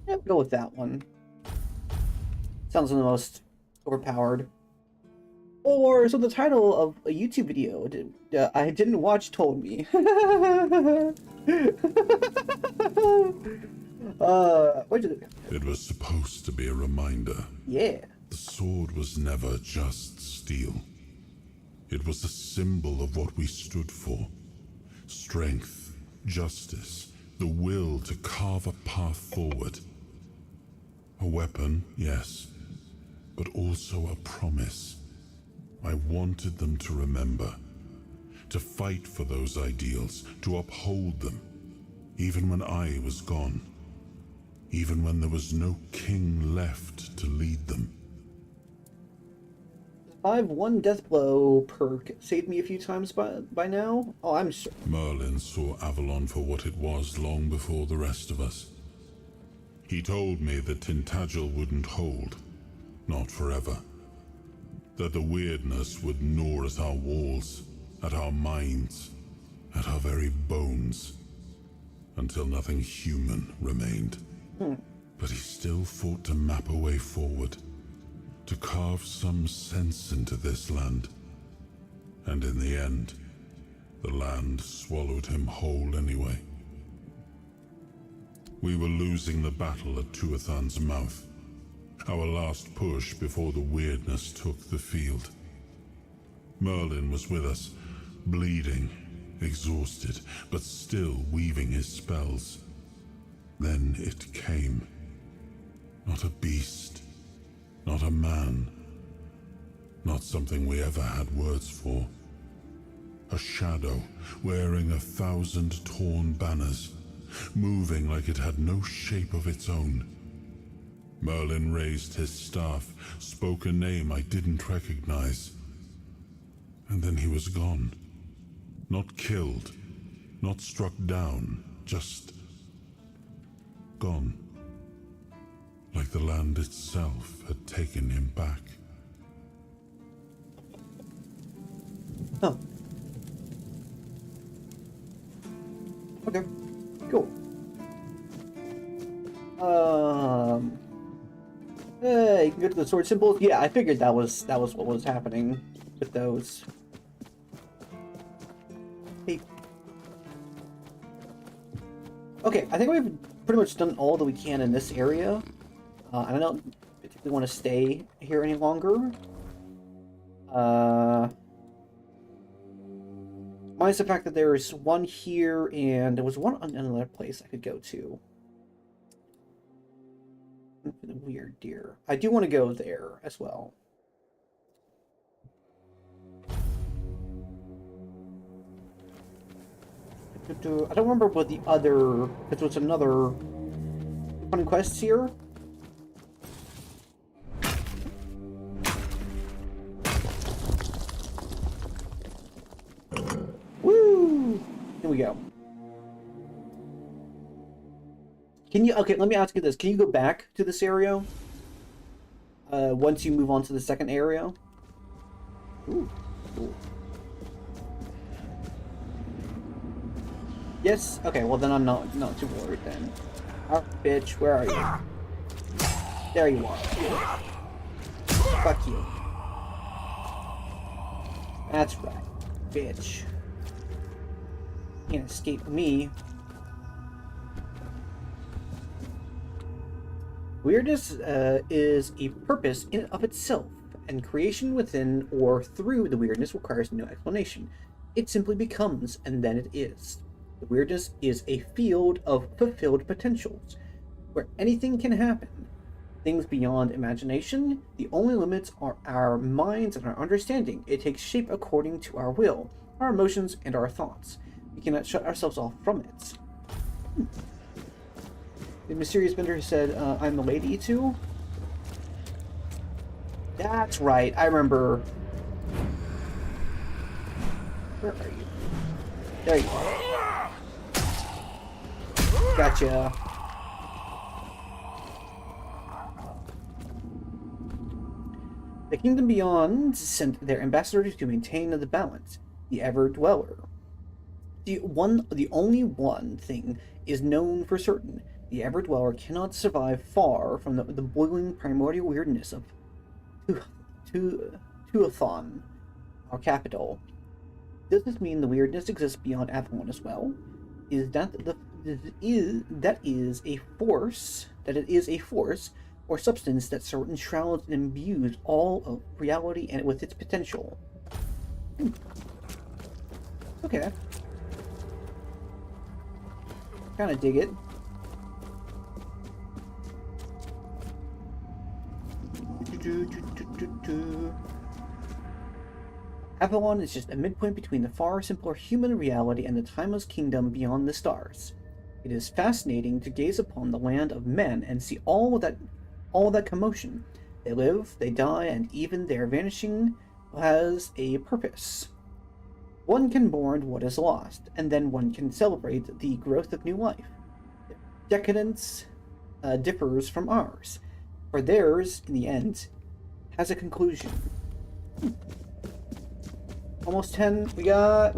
yeah, we'll go with that one. Sounds the most overpowered. Or so the title of a YouTube video I didn't watch told me. What did it? It was supposed to be a reminder. Yeah. The sword was never just steel. It was a symbol of what we stood for. Strength, justice, the will to carve a path forward. A weapon, yes, but also a promise. I wanted them to remember, to fight for those ideals, to uphold them, even when I was gone, even when there was no king left to lead them. 5-1 death blow perk saved me a few times by now. Oh, I'm sure. Merlin saw Avalon for what it was long before the rest of us. He told me that Tintagel wouldn't hold, not forever. That the weirdness would gnaw at our walls, at our minds, at our very bones, until nothing human remained. But he still fought to map a way forward, to carve some sense into this land. And in the end, the land swallowed him whole anyway. We were losing the battle at Tuathan's mouth. Our last push before the weirdness took the field. Merlin was with us, bleeding, exhausted, but still weaving his spells. Then it came. Not a beast, not a man, not something we ever had words for. A shadow wearing 1,000 torn banners, moving like it had no shape of its own. Merlin raised his staff, spoke a name I didn't recognize. And then he was gone. Not killed, not struck down, just gone. Like the land itself had taken him back. Oh. Okay. Cool. You can go to the sword symbols. Yeah, I figured that was what was happening with those. Hey. Okay, I think we've pretty much done all that we can in this area. I don't particularly want to stay here any longer. Minus the fact that there's one here, and there was one on another place I could go to. The weird deer. I do want to go there as well. I don't remember what the other... If there was another... fun quests here. Woo! Here we go. Can you... Okay, let me ask you this. Can you go back to this area? Once you move on to the second area? Ooh, cool. Yes? Okay, well then I'm not too worried then. Alright, bitch, where are you? There you are. Fuck you. That's right, bitch. Can't escape me. Weirdness is a purpose in and of itself, and creation within or through the weirdness requires no explanation. It simply becomes, and then it is. The weirdness is a field of fulfilled potentials, where anything can happen. Things beyond imagination, the only limits are our minds and our understanding. It takes shape according to our will, our emotions, and our thoughts. We cannot shut ourselves off from it. The mysterious bender who said, I'm the lady too? That's right, I remember. Where are you? There you are. Gotcha. The Kingdom Beyond sent their ambassadors to maintain the balance, the Ever-Dweller. The only one thing is known for certain. The Ever-Dweller cannot survive far from the boiling primordial weirdness of Tuathon, our capital. Does this mean the weirdness exists beyond Avalon as well? Is that it is a force or substance that enshrouds and imbues all of reality and with its potential? Okay. Kinda dig it. Avalon is just a midpoint between the far simpler human reality and the timeless kingdom beyond the stars. It is fascinating to gaze upon the land of men and see all that commotion. They live, they die, and even their vanishing has a purpose. One can mourn what is lost, and then one can celebrate the growth of new life. Their decadence differs from ours, for theirs, in the end, has a conclusion. Almost 10. We got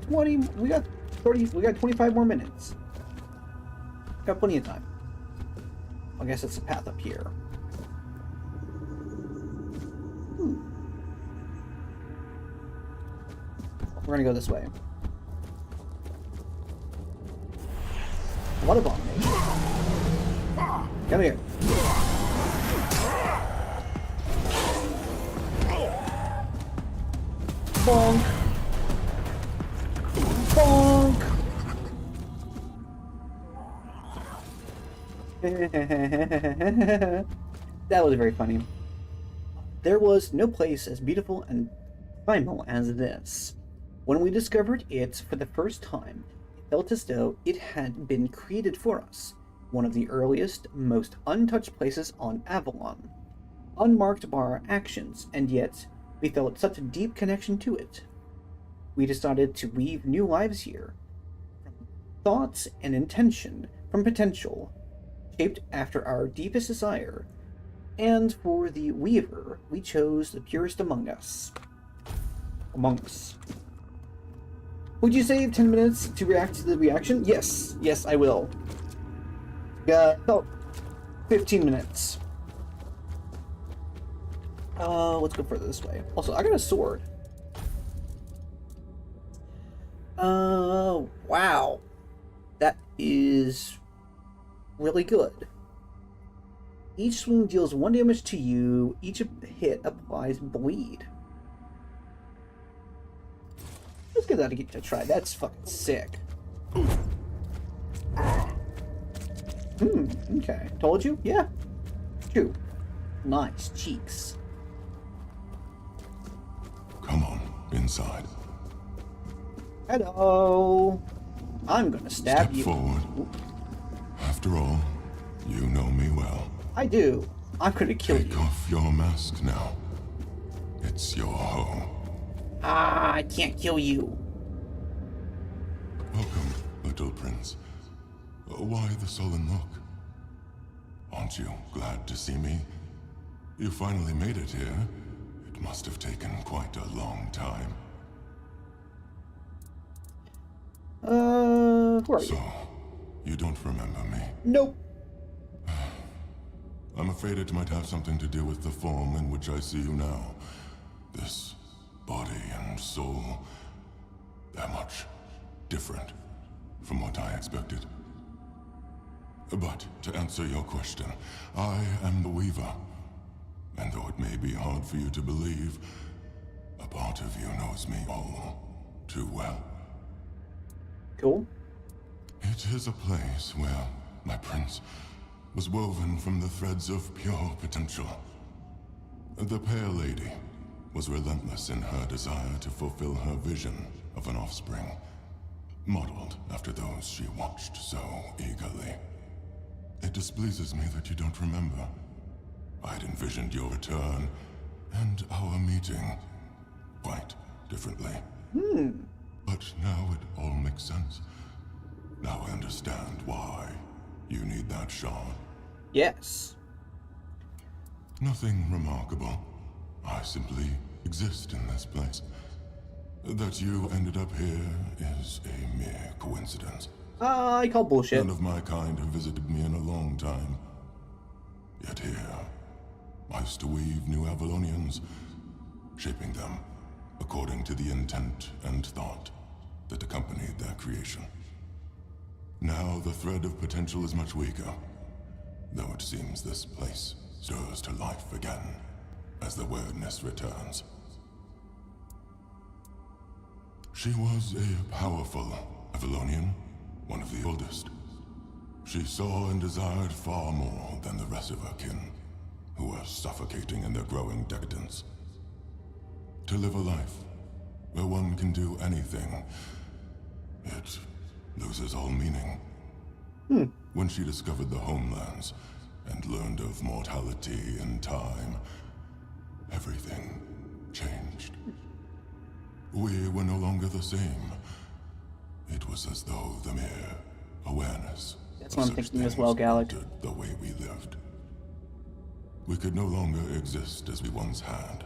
20. We got 30. We got 25 more minutes. Got plenty of time. I guess it's a path up here. We're gonna go this way. What a bomb! Come here. Bonk. Bonk. That was very funny. There was no place as beautiful and primal as this. When we discovered it for the first time, it felt as though it had been created for us. One of the earliest, most untouched places on Avalon. Unmarked by our actions, and yet we felt such a deep connection to it. We decided to weave new lives here. From thoughts and intention, from potential, shaped after our deepest desire. And for the Weaver, we chose the purest among us. Would you save 10 minutes to react to the reaction? Yes, I will. Got 15 minutes. Let's go further this way. Also, I got a sword. Wow. That is really good. Each swing deals 1 damage to you. Each hit applies bleed. Let's give that a try. That's fucking sick. Okay. Told you? Yeah. True. Nice cheeks. Come on, inside. Hello. I'm gonna stab you. Step forward. After all, you know me well. I do. I'm gonna kill Take you. off your mask now. It's your home. I can't kill you. Welcome, little prince. Why the sullen look? Aren't you glad to see me? You finally made it here. It It must have taken quite a long time. Who are So, you? you don't remember me? Nope. I'm afraid it might have something to do with the form in which I see you now. This body and soul, they're much different from what I expected. But to answer your question, I am the Weaver. And though it may be hard for you to believe, a part of you knows me all too well. Cool. It is a place where my prince was woven from the threads of pure potential. The Pale Lady was relentless in her desire to fulfill her vision of an offspring, modeled after those she watched so eagerly. It displeases me that you don't remember. I'd envisioned your return and our meeting quite differently. But now it all makes sense. Now I understand why you need that shard. Yes. Nothing remarkable. I simply exist in this place. That you ended up here is a mere coincidence. I call bullshit. None of my kind have visited me in a long time. Yet here, I used to weave new Avalonians, shaping them according to the intent and thought that accompanied their creation. Now the thread of potential is much weaker, though it seems this place stirs to life again as the weirdness returns. She was a powerful Avalonian, one of the oldest. She saw and desired far more than the rest of her kin, who were suffocating in their growing decadence. To live a life where one can do anything, it loses all meaning. When she discovered the homelands and learned of mortality and time, everything changed. We were no longer the same. It was as though the mere awareness That's of what I'm such thinking as things well, Galahad. altered the way we lived. We could no longer exist as we once had.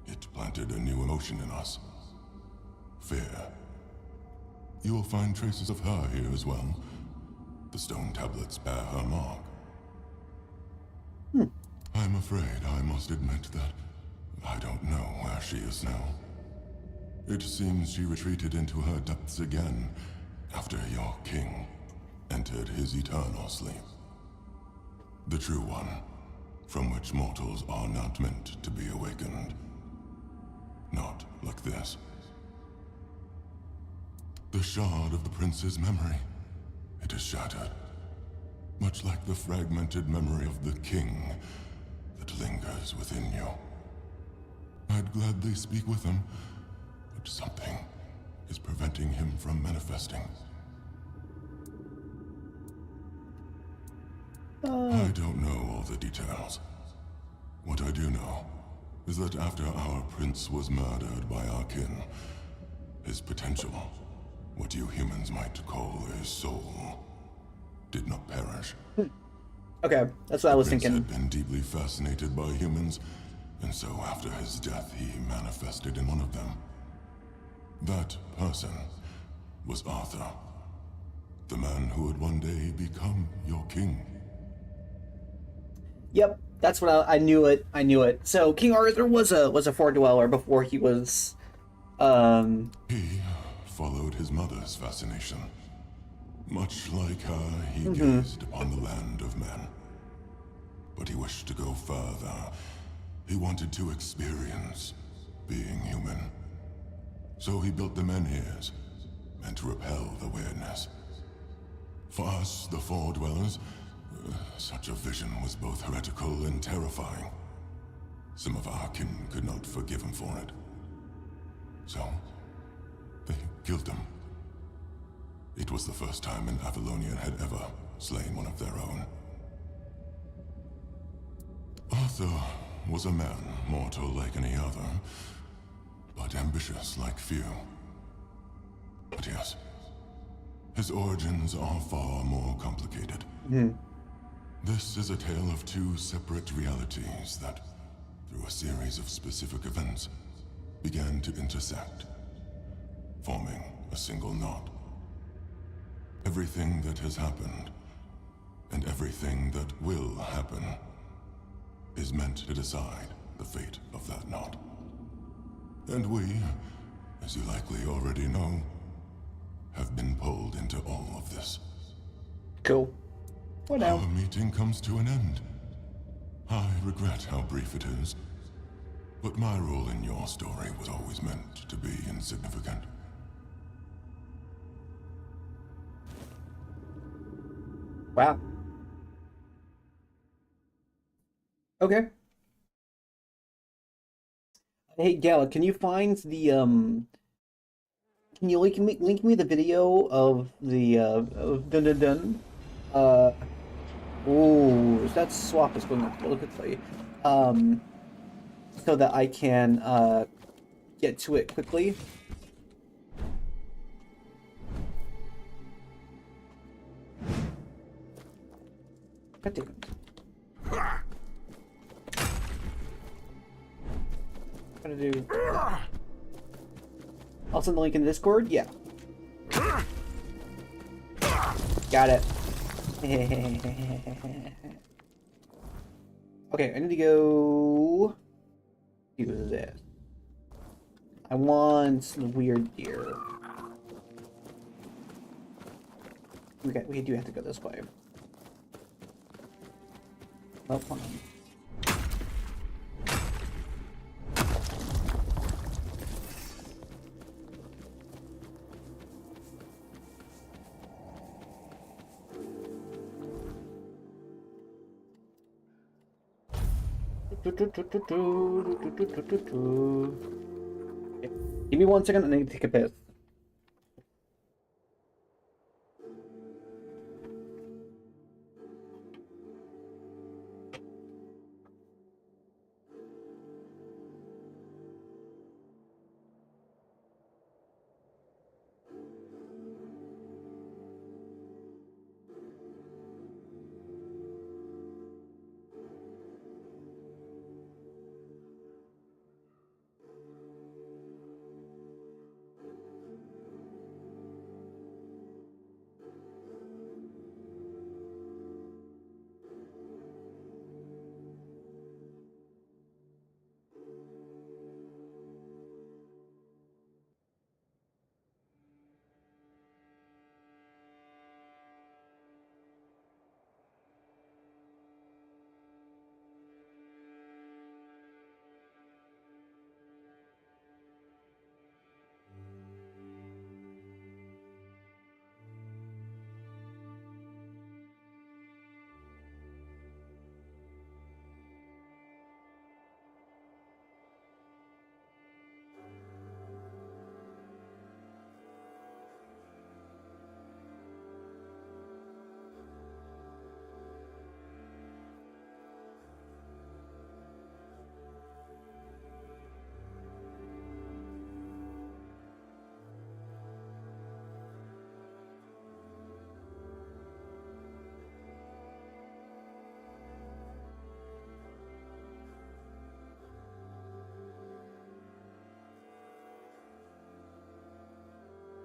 It planted a new emotion in us. Fear. You will find traces of her here as well. The stone tablets bear her mark. I'm afraid I must admit that I don't know where she is now. It seems she retreated into her depths again after your king entered his eternal sleep. The true one, from which mortals are not meant to be awakened. Not like this. The shard of the prince's memory. It is shattered. Much like the fragmented memory of the king that lingers within you. I'd gladly speak with him, but something is preventing him from manifesting. I don't know all the details. What I do know is that after our prince was murdered by our kin, his potential, what you humans might call his soul, did not perish. Okay, that's what I was Prince thinking. had been deeply fascinated by humans, and so after his death he manifested in one of them. That person was Arthur, the man who would one day become your king. Yep, that's what I knew it. I knew it. So King Arthur was a Fort Dweller before he was. He followed his mother's fascination. Much like her, he gazed upon the land of men. But he wished to go further. He wanted to experience being human. So he built the menhirs, meant to repel the weirdness. For us, the Four Dwellers, such a vision was both heretical and terrifying. Some of our kin could not forgive him for it. So, they killed him. It was the first time an Avalonian had ever slain one of their own. Arthur was a man, mortal like any other, but ambitious like few. But yes, his origins are far more complicated. This is a tale of two separate realities that through a series of specific events, began to intersect, forming a single knot. Everything that has happened, and everything that will happen, is meant to decide the fate of that knot. And we, as you likely already know, have been pulled into all of this. Cool. What now? Our meeting comes to an end. I regret how brief it is, but my role in your story was always meant to be insignificant. Wow. Okay. Hey, Gala, can you find the, can you link me the video of the, of Dun Dun Dun? Oh, that swap is going up really quickly. So that I can, get to it quickly. God damn it. What to do? I'll send the link in the Discord? Yeah. Got it. Okay, I need to go do this. I want the weird deer. We do have to go this way. Oh, hold on. Give me 1 second and I need to take a piss.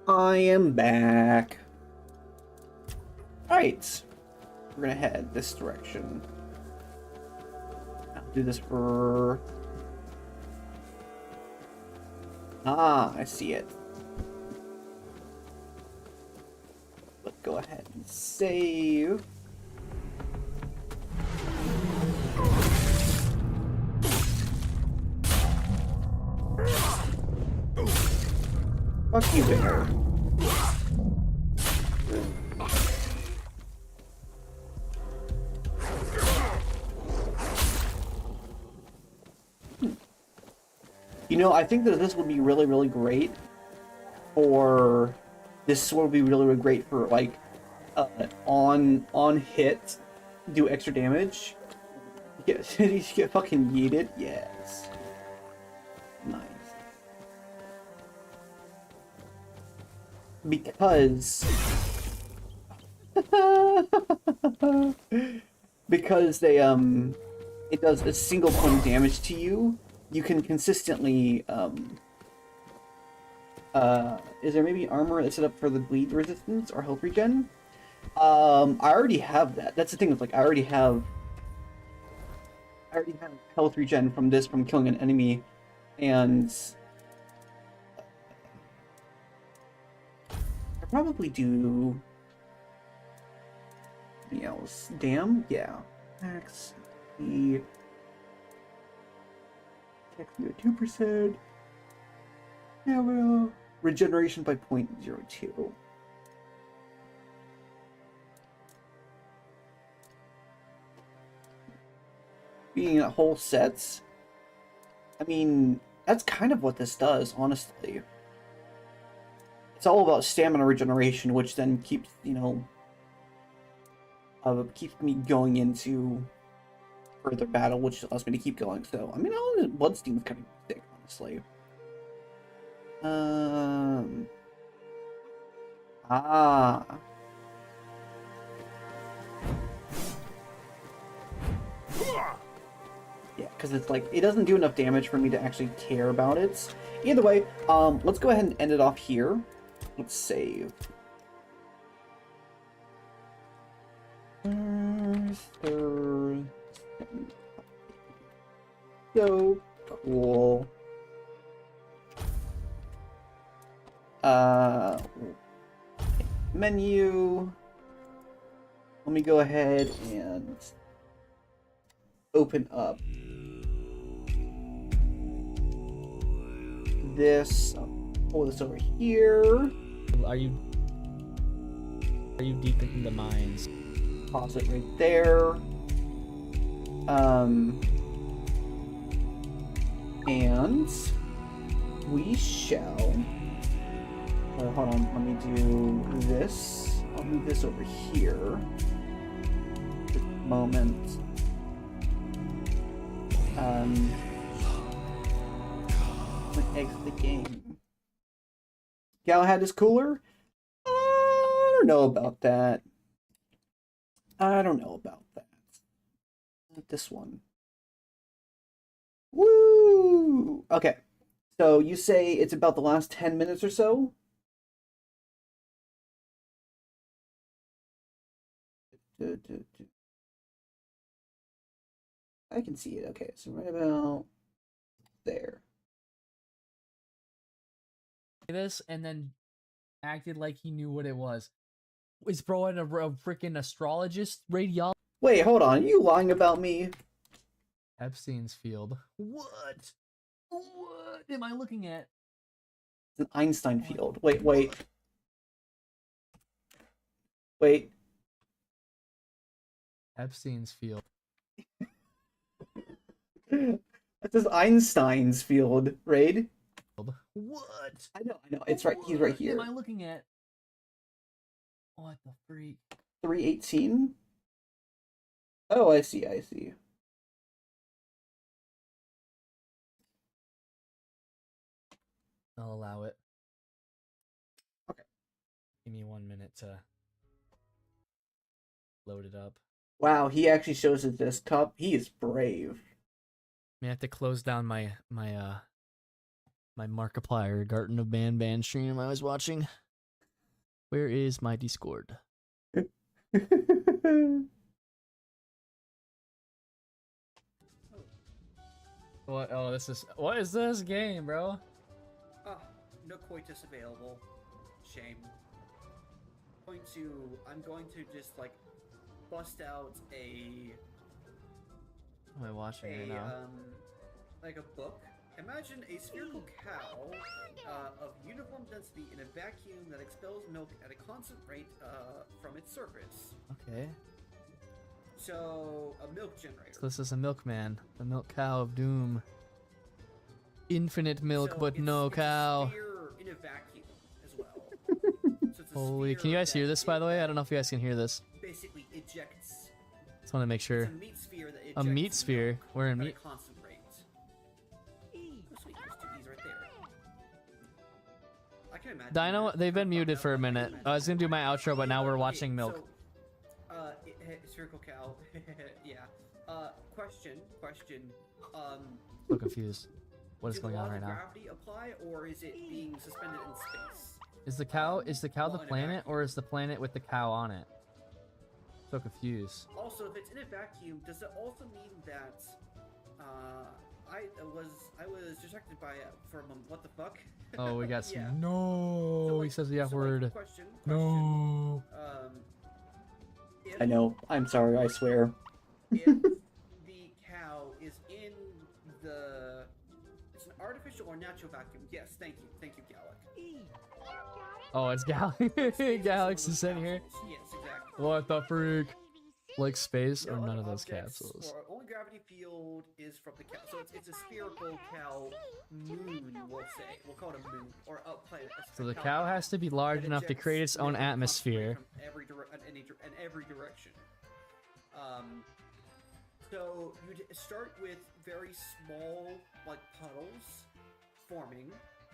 I am back. Alright. We're gonna head this direction. I'll do this for... Ah, I see it. Let's go ahead and save. Fuck you, Winner. You know, I think that this would be really, really great for... This sword would be really, really great for, like, on hit, do extra damage. You get fucking yeeted? Yes. Nice. Because... because they, it does a single point of damage to you, you can consistently, is there maybe armor that's set up for the bleed resistance or health regen? I already have that. That's the thing, it's like, I already have health regen from this, from killing an enemy, and I probably do anything else. Damn, yeah. Max the 2%. Yeah, well, regeneration by 0.02. Being at whole sets, I mean, that's kind of what this does, honestly. It's all about stamina regeneration, which then keeps, you know, keeps me going into further battle, which allows me to keep going. So, I mean, Bloodstein's kind of sick, honestly. Yeah, because it's like, it doesn't do enough damage for me to actually care about it. Either way, let's go ahead and end it off here. Let's save. So cool. Menu. Let me go ahead and open up this. I'll pull this over here. Are you deep in the mines? Pause it right there. And we shall. Hold on, let me do this. I'll move this over here. Just a moment. I'm gonna exit the game. Galahad is cooler? I don't know about that. I don't know about that. Not this one. Woo! Okay. So you say it's about the last 10 minutes or so? I can see it. Okay, so right about there. This and then acted like he knew what it was. Is bro a freaking astrologist radiologist? Wait, hold on. Are you lying about me? Epstein's field. What? What am I looking at? It's an Einstein field. Wait. Wait. Epstein's field. That says Einstein's field, Raid. What? I know. It's right. He's right here. What am I looking at? What the freak? 318? Oh, I see. I'll allow it. Okay. Give me 1 minute to load it up. Wow, he actually shows his desktop. He is brave. I have to close down my Markiplier Garden of Ban stream I was watching. Where is my Discord? What? Oh, what is this game, bro? No coitus available. Shame. I'm going to just like bust out a. What am I watching right now? Like a book. Imagine a spherical cow of uniform density in a vacuum that expels milk at a constant rate from its surface. Okay. So, a milk generator. So this is a milkman, the milk cow of doom. Infinite milk, So but no cow. It's a sphere in a vacuum as well. So it's a Holy! sphere Can you guys that hear this? By the way, I don't know if you guys can hear this. basically ejects. Just want to make sure. It's a meat sphere that ejects A meat sphere. milk We're in at meat. a constant rate. Oh, sweet, there's two E's right there. I can imagine. Dino, that. they've been muted for a minute. I was gonna do my outro, but now we're watching milk. So, spherical cow. Yeah. question. So confused. What is Do going the on laws right of now? gravity apply, or is it being suspended in space? Is the cow the in a planet, vacuum. or is the planet with the cow on it? So confused. Also, if it's in a vacuum, does it also mean that I was distracted by from what the fuck? Oh, we got some. Yeah. No, So, he says the F so, word. question. No. If, I know. I'm sorry. I swear. if the cow is in the, it's an artificial or natural vacuum. Yes, thank you, Gallic. Oh, it's Galax is in here. Yes, exactly. What the freak? Like space or No none other of those objects capsules? Or only gravity field is from the cow. So it's a spherical cow moon, we'll say. We'll call it a moon or a planet. So the cow has to be large that enough to ejects create its own milk atmosphere. From every direction. So you'd start with very small, like puddles forming.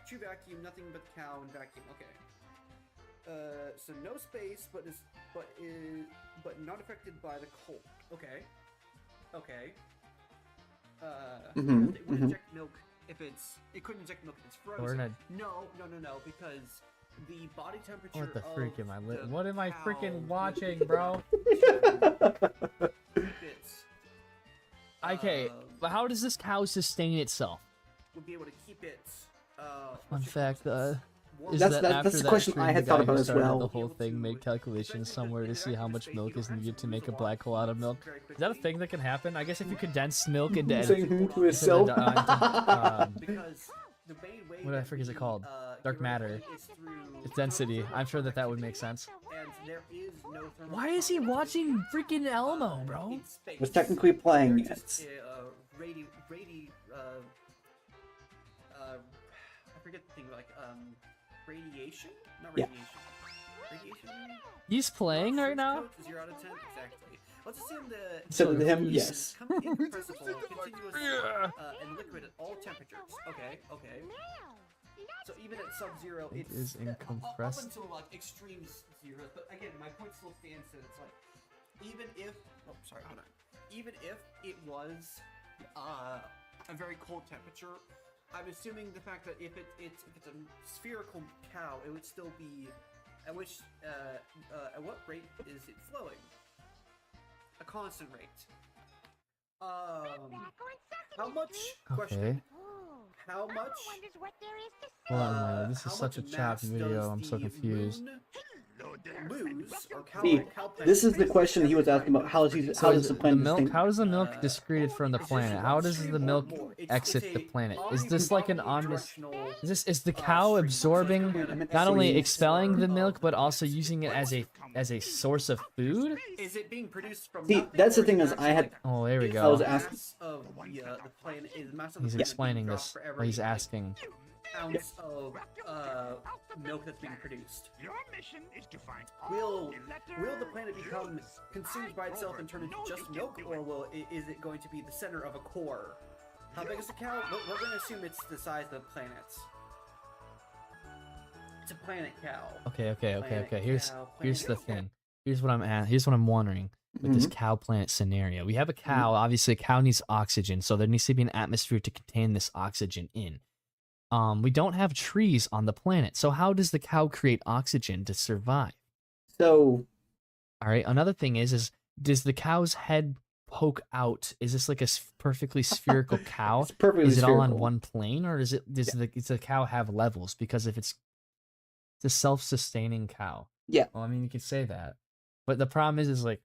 True vacuum, nothing but cow and vacuum. Okay. So no space, but not affected by the cold. Okay. Okay. It would inject milk if it couldn't inject milk if it's frozen. No, because the body temperature. What the freak am I the What am I cow freaking would watching, be bro? It's, Okay, but how does this cow sustain itself? would be able to keep it. Fun fact, is That's- that that's after the that question stream, I had the guy thought who about as started well. The whole thing made calculations somewhere to see how much milk is needed to make a black hole out of milk. Is that a thing that can happen? I guess if you condense milk into Saying who to himself? Because the main way what the frick is it called? Dark matter. is through Its density. I'm sure that would make sense. and there is no thermal Why is he watching freaking Elmo, bro? in space. Was technically playing It's it. just, I forget the thing, like, radiation? Not Yeah. radiation. Radiation? He's playing right now? 0 out of 10? Exactly. Let's assume the So to him, is yes. incompressible, continuous, and liquid at all temperatures. Okay. So even at sub-zero, It it's is up incompress- until like extreme zeros. But again, my point still stands that it's like even if even if it was a very cold temperature, I'm assuming the fact that if it's a spherical cow, it would still be at which at what rate is it flowing? A constant rate. How much? Question. How much? Hold on a minute, this how is such a much chopped mass video, does I'm so the confused. moon lose or cow, See, cow planet this is the question he was asking about. How does the The planet milk? distinct? How does the milk excreted from the planet? How does the milk exit the planet? Is this like an is the cow absorbing, not only expelling the milk, but also using it as a source of food? Is it being produced from See, nothing, that's the or thing is is it I had. actually, Oh, there we is go. I was the asking. mass of the planet is the mass of the He's planet explaining being this. dropped for Or he's every asking. ounce of milk that's being produced? Your mission is to find Will the planet become consumed by itself and turn into just milk, or is it going to be the center of a core? How big is the cow? We're going to assume it's the size of the planet. It's a planet cow. Okay. Planet Here's cow, here's the planet- thing. Here's what I'm at. Here's what I'm wondering with this cow planet scenario. We have a cow. Obviously, a cow needs oxygen, so there needs to be an atmosphere to contain this oxygen in. We don't have trees on the planet, so how does the cow create oxygen to survive? So, All right. Another thing is does the cow's head poke out? Is this like a perfectly spherical cow? It's perfectly is it all on spherical. one plane, or does the cow have levels? Because if it's a self-sustaining cow, yeah. well, I mean, you could say that, but the problem is like,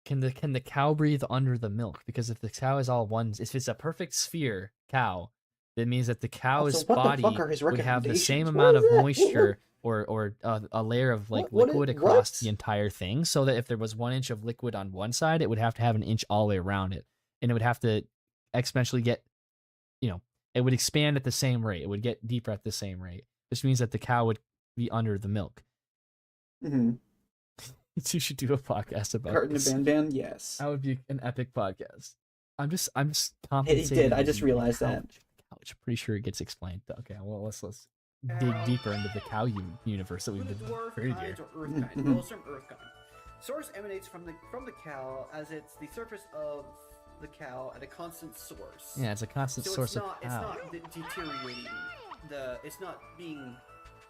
can the cow breathe under the milk? Because if the cow is all one, if it's a perfect sphere cow, that means that the cow's Also, what the body fuck are his would have the same recommendations? amount What of is that? moisture or a layer of like What- liquid what- across what? the entire thing, so that if there was 1 inch of liquid on one side, it would have to have an inch all the way around it, and it would have to exponentially get, it would expand at the same rate. It would get deeper at the same rate, which means that the cow would be under the milk. Mm-hmm. You should do a podcast about Curtain this. to Ban, yes. That would be an epic podcast. I'm just It compensating. did. I just the realized cow- that. Couch. Pretty sure it gets explained. Okay, well let's dig deeper into the cow universe that we've With been the dwarf created here. kinds or earth kinds. Well, some earth kind. Source emanates from the cow as it's the surface of the cow at a constant source. Yeah, it's a constant So source it's not, of power. It's not deteriorating. It's not being.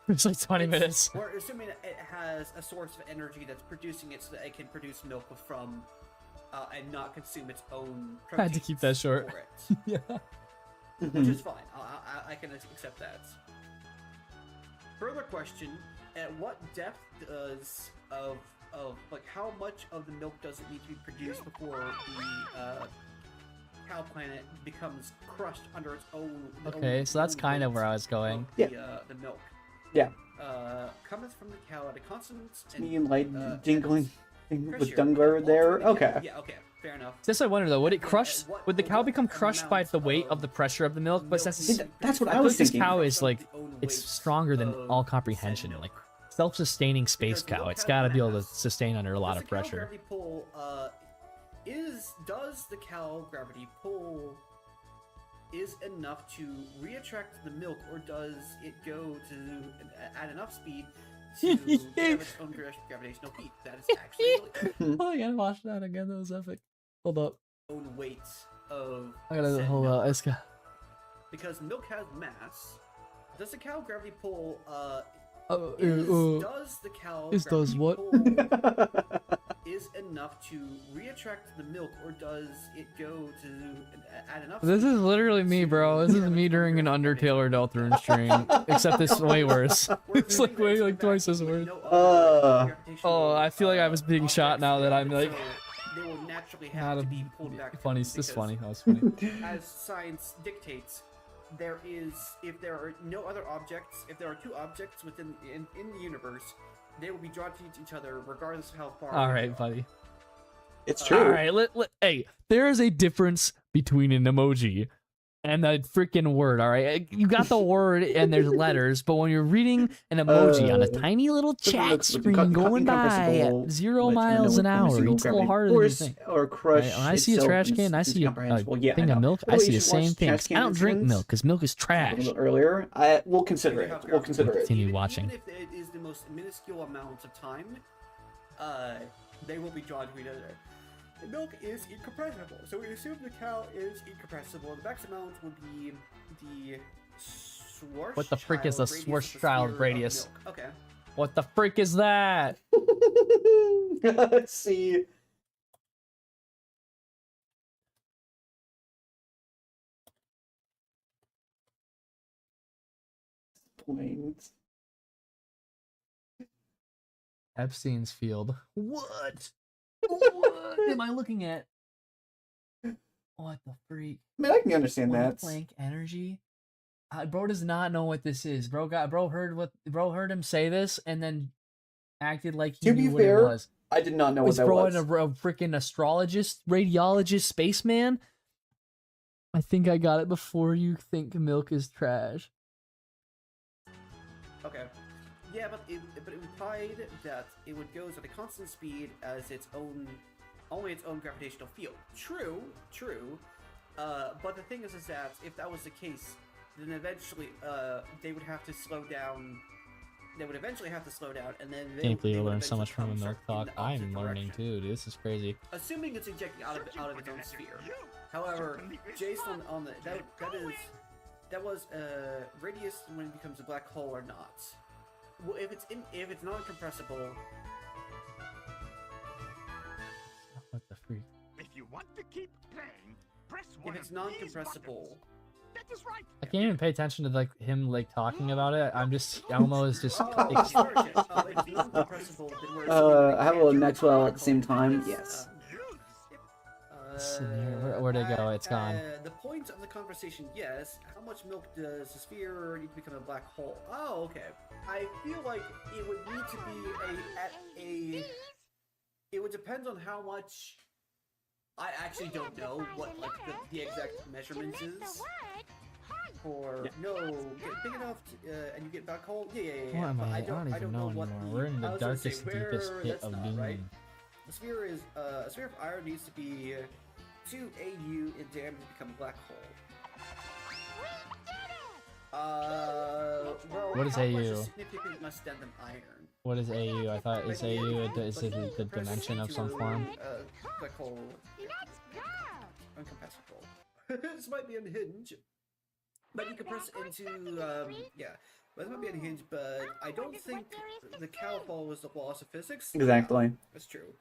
It's like 20 minutes. We're assuming it has a source of energy that's producing it so that it can produce milk from, and not consume its own proteins. I had to keep that short. For it. Yeah. Which is fine. I can accept that. Further question: at what depth does of like how much of the milk does it need to be produced before the cow planet becomes crushed under its own? Okay, so that's kind of where I was going. The milk. Yeah. Cometh from the cow at a constant. Me and light jingling with pressure Dungler there. Okay. Yeah. Okay. Fair enough. Just I wonder though, would it crush? Would the cow become crushed by the weight of the pressure of the milk? But that's what I I was feel like thinking. This cow is like it's stronger than all comprehension. Like self-sustaining space cow. It's got to be able to sustain under a lot of pressure. Gravity pull, does the cow gravity pull is enough to reattract the milk, or does it go to at enough speed to have its own gravitational peak? That is actually Oh, I gotta watch that again. That was epic. Hold up. own weight of. I gotta hold up. It's got. Because milk has mass. Does the cow gravity pull? Does the cow This does gravity what? pull is enough to reattract the milk, or does it go to at enough? This is literally me, bro. This is me during an Undertale or Deltarune stream, except it's way worse. It's like way like twice as worse. Oh, I feel like I was being shot now that I'm like. They will naturally have to be pulled back. Funny, this is funny. That was funny. As science dictates, there is if there are no other objects, if there are two objects within in the universe, they will be drawn to each other regardless of how far. All right, buddy. It's true. All right, hey, there is a difference between an emoji and a freaking word. All right, you got the word and there's letters, but when you're reading an emoji on a tiny little chat screen going by at 0 miles an hour, it's a little harder than you think. Or crush. Right? When I see a trash can, I see a thing of milk. I see the same thing. I don't drink milk because milk is trash. Earlier, we'll consider it. We'll consider it. Continue watching. Even if it is the most minuscule amount of time, they will be drawn to each other. The milk is incompressible, so we assume the cow is incompressible. The max amount would be the Schwarzschild. What the frick is a Schwarzschild radius? Okay. What the frick is that? Let's see. Point. Epstein's field. What? What am I looking at? What the freak? I mean, I can understand that. Planck energy. Bro does not know what this is. Bro heard him say this and then acted like he knew what it was. I did not know what that was. Is bro a freaking astrologist, radiologist, spaceman? I think I got it before you think milk is trash. Okay. Yeah, but it implied that it would go at a constant speed as only its own gravitational field. True. But the thing is that if that was the case, then eventually they would have to slow down. They would eventually have to slow down, and then Can't believe I learned so much from a milk talk. I'm learning too, dude. This is crazy. Assuming it's ejecting out of its own sphere. However, Jason on the that was radius when it becomes a black hole or not. Well, if it's non-compressible. What the freak? If you want to keep playing, press one. If it's non-compressible. That is right. I can't even pay attention to like him like talking about it. I'm just Elmo is just. I have a Maxwell at the same time. Yes. Where'd it go? It's gone. The point of the conversation, yes. How much milk does the sphere need to become a black hole? Oh, okay. I feel like it would need to be It would depend on how much. I actually don't know what like the exact measurements is. Get big enough and you get black hole. Yeah. What am I? I don't even know what anymore. We're in the darkest, deepest pit of doom. Right? The sphere is a sphere of iron needs to be 2 AU in diameter to become a black hole. Well, what is how much AU? Significant must stand than iron. What is AU? I thought is AU is it the dimension of some form? Black hole. Uncompressible. This might be unhinged. But you can press into, yeah. Well, this might be unhinged, but I don't think the cow follows the laws of physics. Exactly. That's true.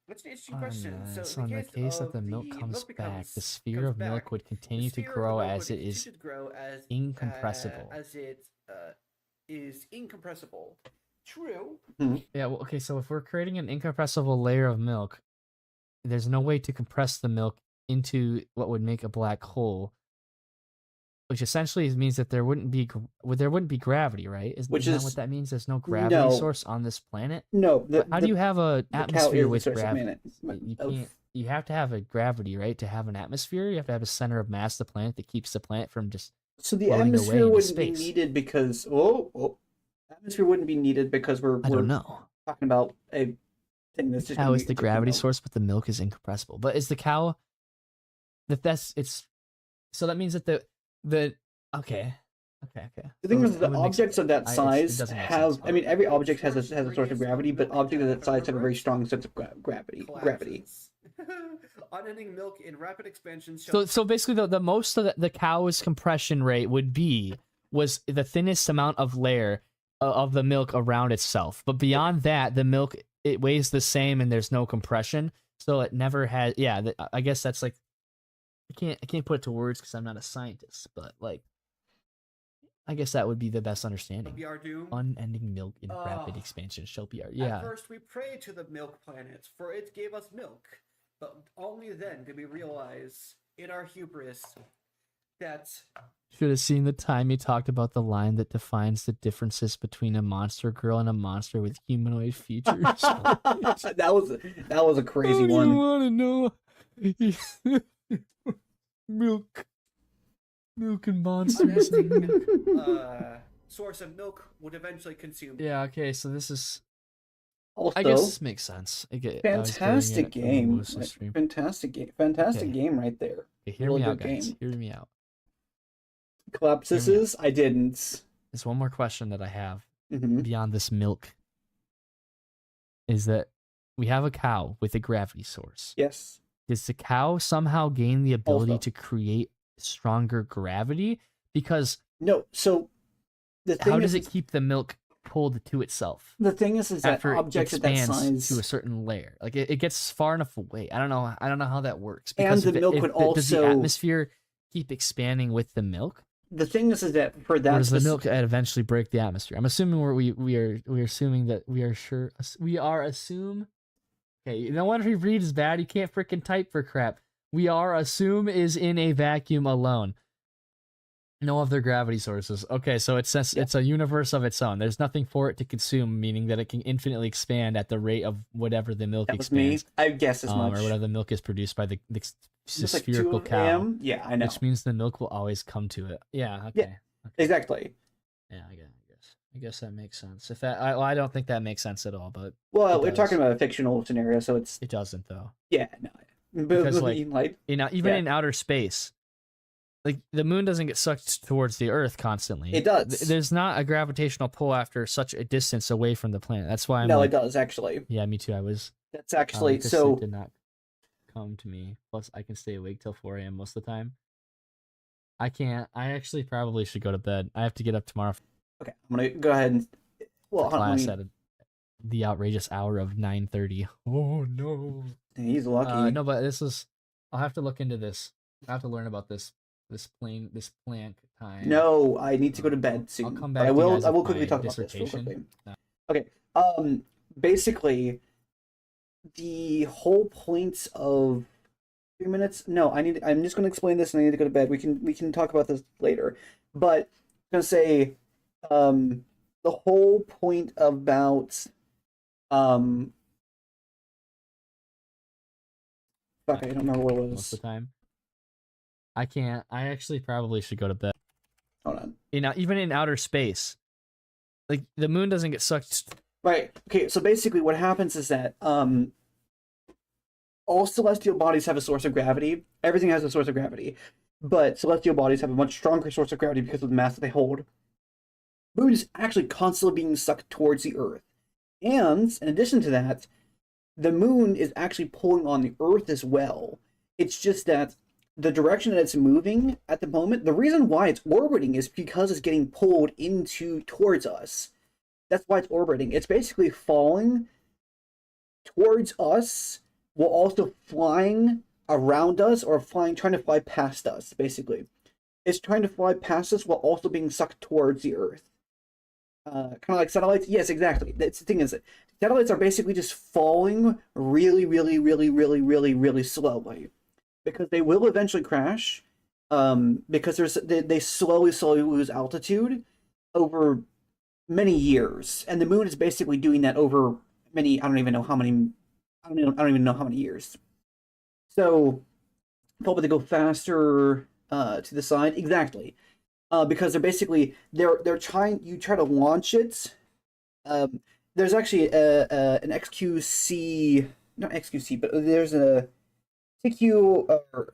What's an interesting question? So in the case that the milk comes back, the sphere of milk would continue to grow as it is incompressible. Is incompressible. True. Yeah, well, okay, so if we're creating an incompressible layer of milk, there's no way to compress the milk into what would make a black hole, which essentially means that there wouldn't be gravity, right? Isn't that what that means? There's no gravity source on this planet? No. How do you have a atmosphere with gravity? You can't. You have to have a gravity, right, to have an atmosphere. You have to have a center of mass of the planet that keeps the planet from just so the floating atmosphere away wouldn't into be space. needed because atmosphere wouldn't be needed because we're I don't know. talking about a thing that's just Cow gonna is be the gravity source, but the milk is incompressible. But is the cow so that means that the okay. The thing So is, the it would make objects sense. of that It size doesn't make have. sense, I mean, every object has a source of gravity, but objects of that size have a very strong sense of gravity. Unending milk in rapid expansion. So basically, the most of the cow's compression rate was the thinnest amount of layer of the milk around itself. But beyond that, the milk, it weighs the same and there's no compression, so it never has. Yeah, I guess that's like I can't put it to words because I'm not a scientist, but like I guess that would be the best understanding. BR Doom. Unending milk in rapid expansion shall be our. Yeah. At first, we prayed to the milk planet, for it gave us milk. But only then did we realize, in our hubris, that... Should have seen the time he talked about the line that defines the differences between a monster girl and a monster with humanoid features. that was a crazy I one. want to know. Milk and monsters. Source of milk would eventually consume. Yeah, okay, so this is... Also, I guess this makes sense. Fantastic game. Fantastic game right there. Okay, hear me out, guys. Hear me out. Collapses? I didn't. There's one more question that I have Mm-hmm. beyond this milk. Is that we have a cow with a gravity source. Yes. Does the cow somehow gain the ability to create stronger gravity? Because no, so the thing how does it keep the milk pulled to itself? The thing is that after objects it at that expands size to a certain layer, like it gets far enough away. I don't know how that works. And Because the milk would does the also- atmosphere keep expanding with the milk? the thing is that for that Or does the milk eventually break the atmosphere? I'm assuming we're assuming that we are assume. Okay, no wonder he reads bad. He can't freaking type for crap. We are assume is in a vacuum alone. No other gravity sources. Okay, so it says it's a universe of its own. There's nothing for it to consume, meaning that it can infinitely expand at the rate of whatever the milk That was me. expands. I guess as much. Or whatever the milk is produced by the Just like spherical 2 cow. a.m.? Yeah, I know. Which means the milk will always come to it. Yeah. Okay. Yeah, exactly. Yeah, I guess that makes sense. If that, I don't think that makes sense at all. But Well, we're talking about a fictional scenario, so it's it doesn't though. yeah, no. Because like yeah. in outer space, like the moon doesn't get sucked towards the Earth constantly. It does. There's not a gravitational pull after such a distance away from the planet. That's why I'm. No, like, it does actually. Yeah, me too. I was. That's actually because so. Sleep did not come to me. Plus, I can stay awake till 4 a.m. most of the time. I can't. I actually probably should go to bed. I have to get up tomorrow. Okay, I'm gonna go ahead and well, for hold on, class at the outrageous hour of 9:30. Oh no. He's lucky. No, but this is. I'll have to look into this. I have to learn about this plank time. No, I need to go to bed soon. I'll come but back. I to you will. guys I will with quickly my talk about this real dissertation. quickly. Okay. Basically, the whole point of 3 minutes. No, I'm just going to explain this, and I need to go to bed. We can talk about this later. But I'm going to say, the whole point about fuck, I don't remember what it was. Most of the time. I can't. I actually probably should go to bed. Hold on. Even in outer space, like the moon doesn't get sucked. Right. Okay. So basically, what happens is that all celestial bodies have a source of gravity. Everything has a source of gravity, but celestial bodies have a much stronger source of gravity because of the mass that they hold. The moon is actually constantly being sucked towards the Earth, and in addition to that, the moon is actually pulling on the Earth as well. It's just that the direction that it's moving at the moment, the reason why it's orbiting is because it's getting pulled towards us. That's why it's orbiting. It's basically falling towards us while also flying around us, or trying to fly past us, basically. It's trying to fly past us while also being sucked towards the Earth. Kind of like satellites. Yes, exactly. That's the thing, is that satellites are basically just falling really, really, really, really, really, really slowly, because they will eventually crash. Because they slowly lose altitude over many years, and the moon is basically doing that over many. I don't even know how many years. So probably to go faster to the side, exactly. Because they're basically they're trying. You try to launch it. There's actually an XQC, not XQC, but there's a TQ or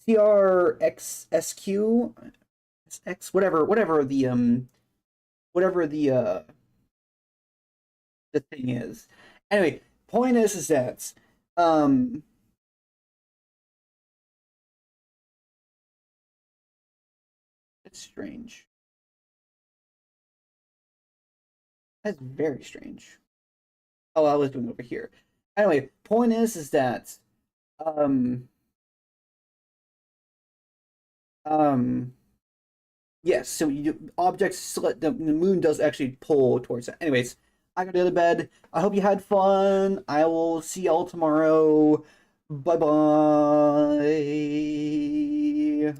CRXSQ, X, whatever the thing is. Anyway, point is that it's strange. That's very strange. Oh, I was doing over here. Anyway, point is that yes, so objects, the moon does actually pull towards it. Anyways, I gotta go to bed. I hope you had fun. I will see y'all tomorrow. Bye bye.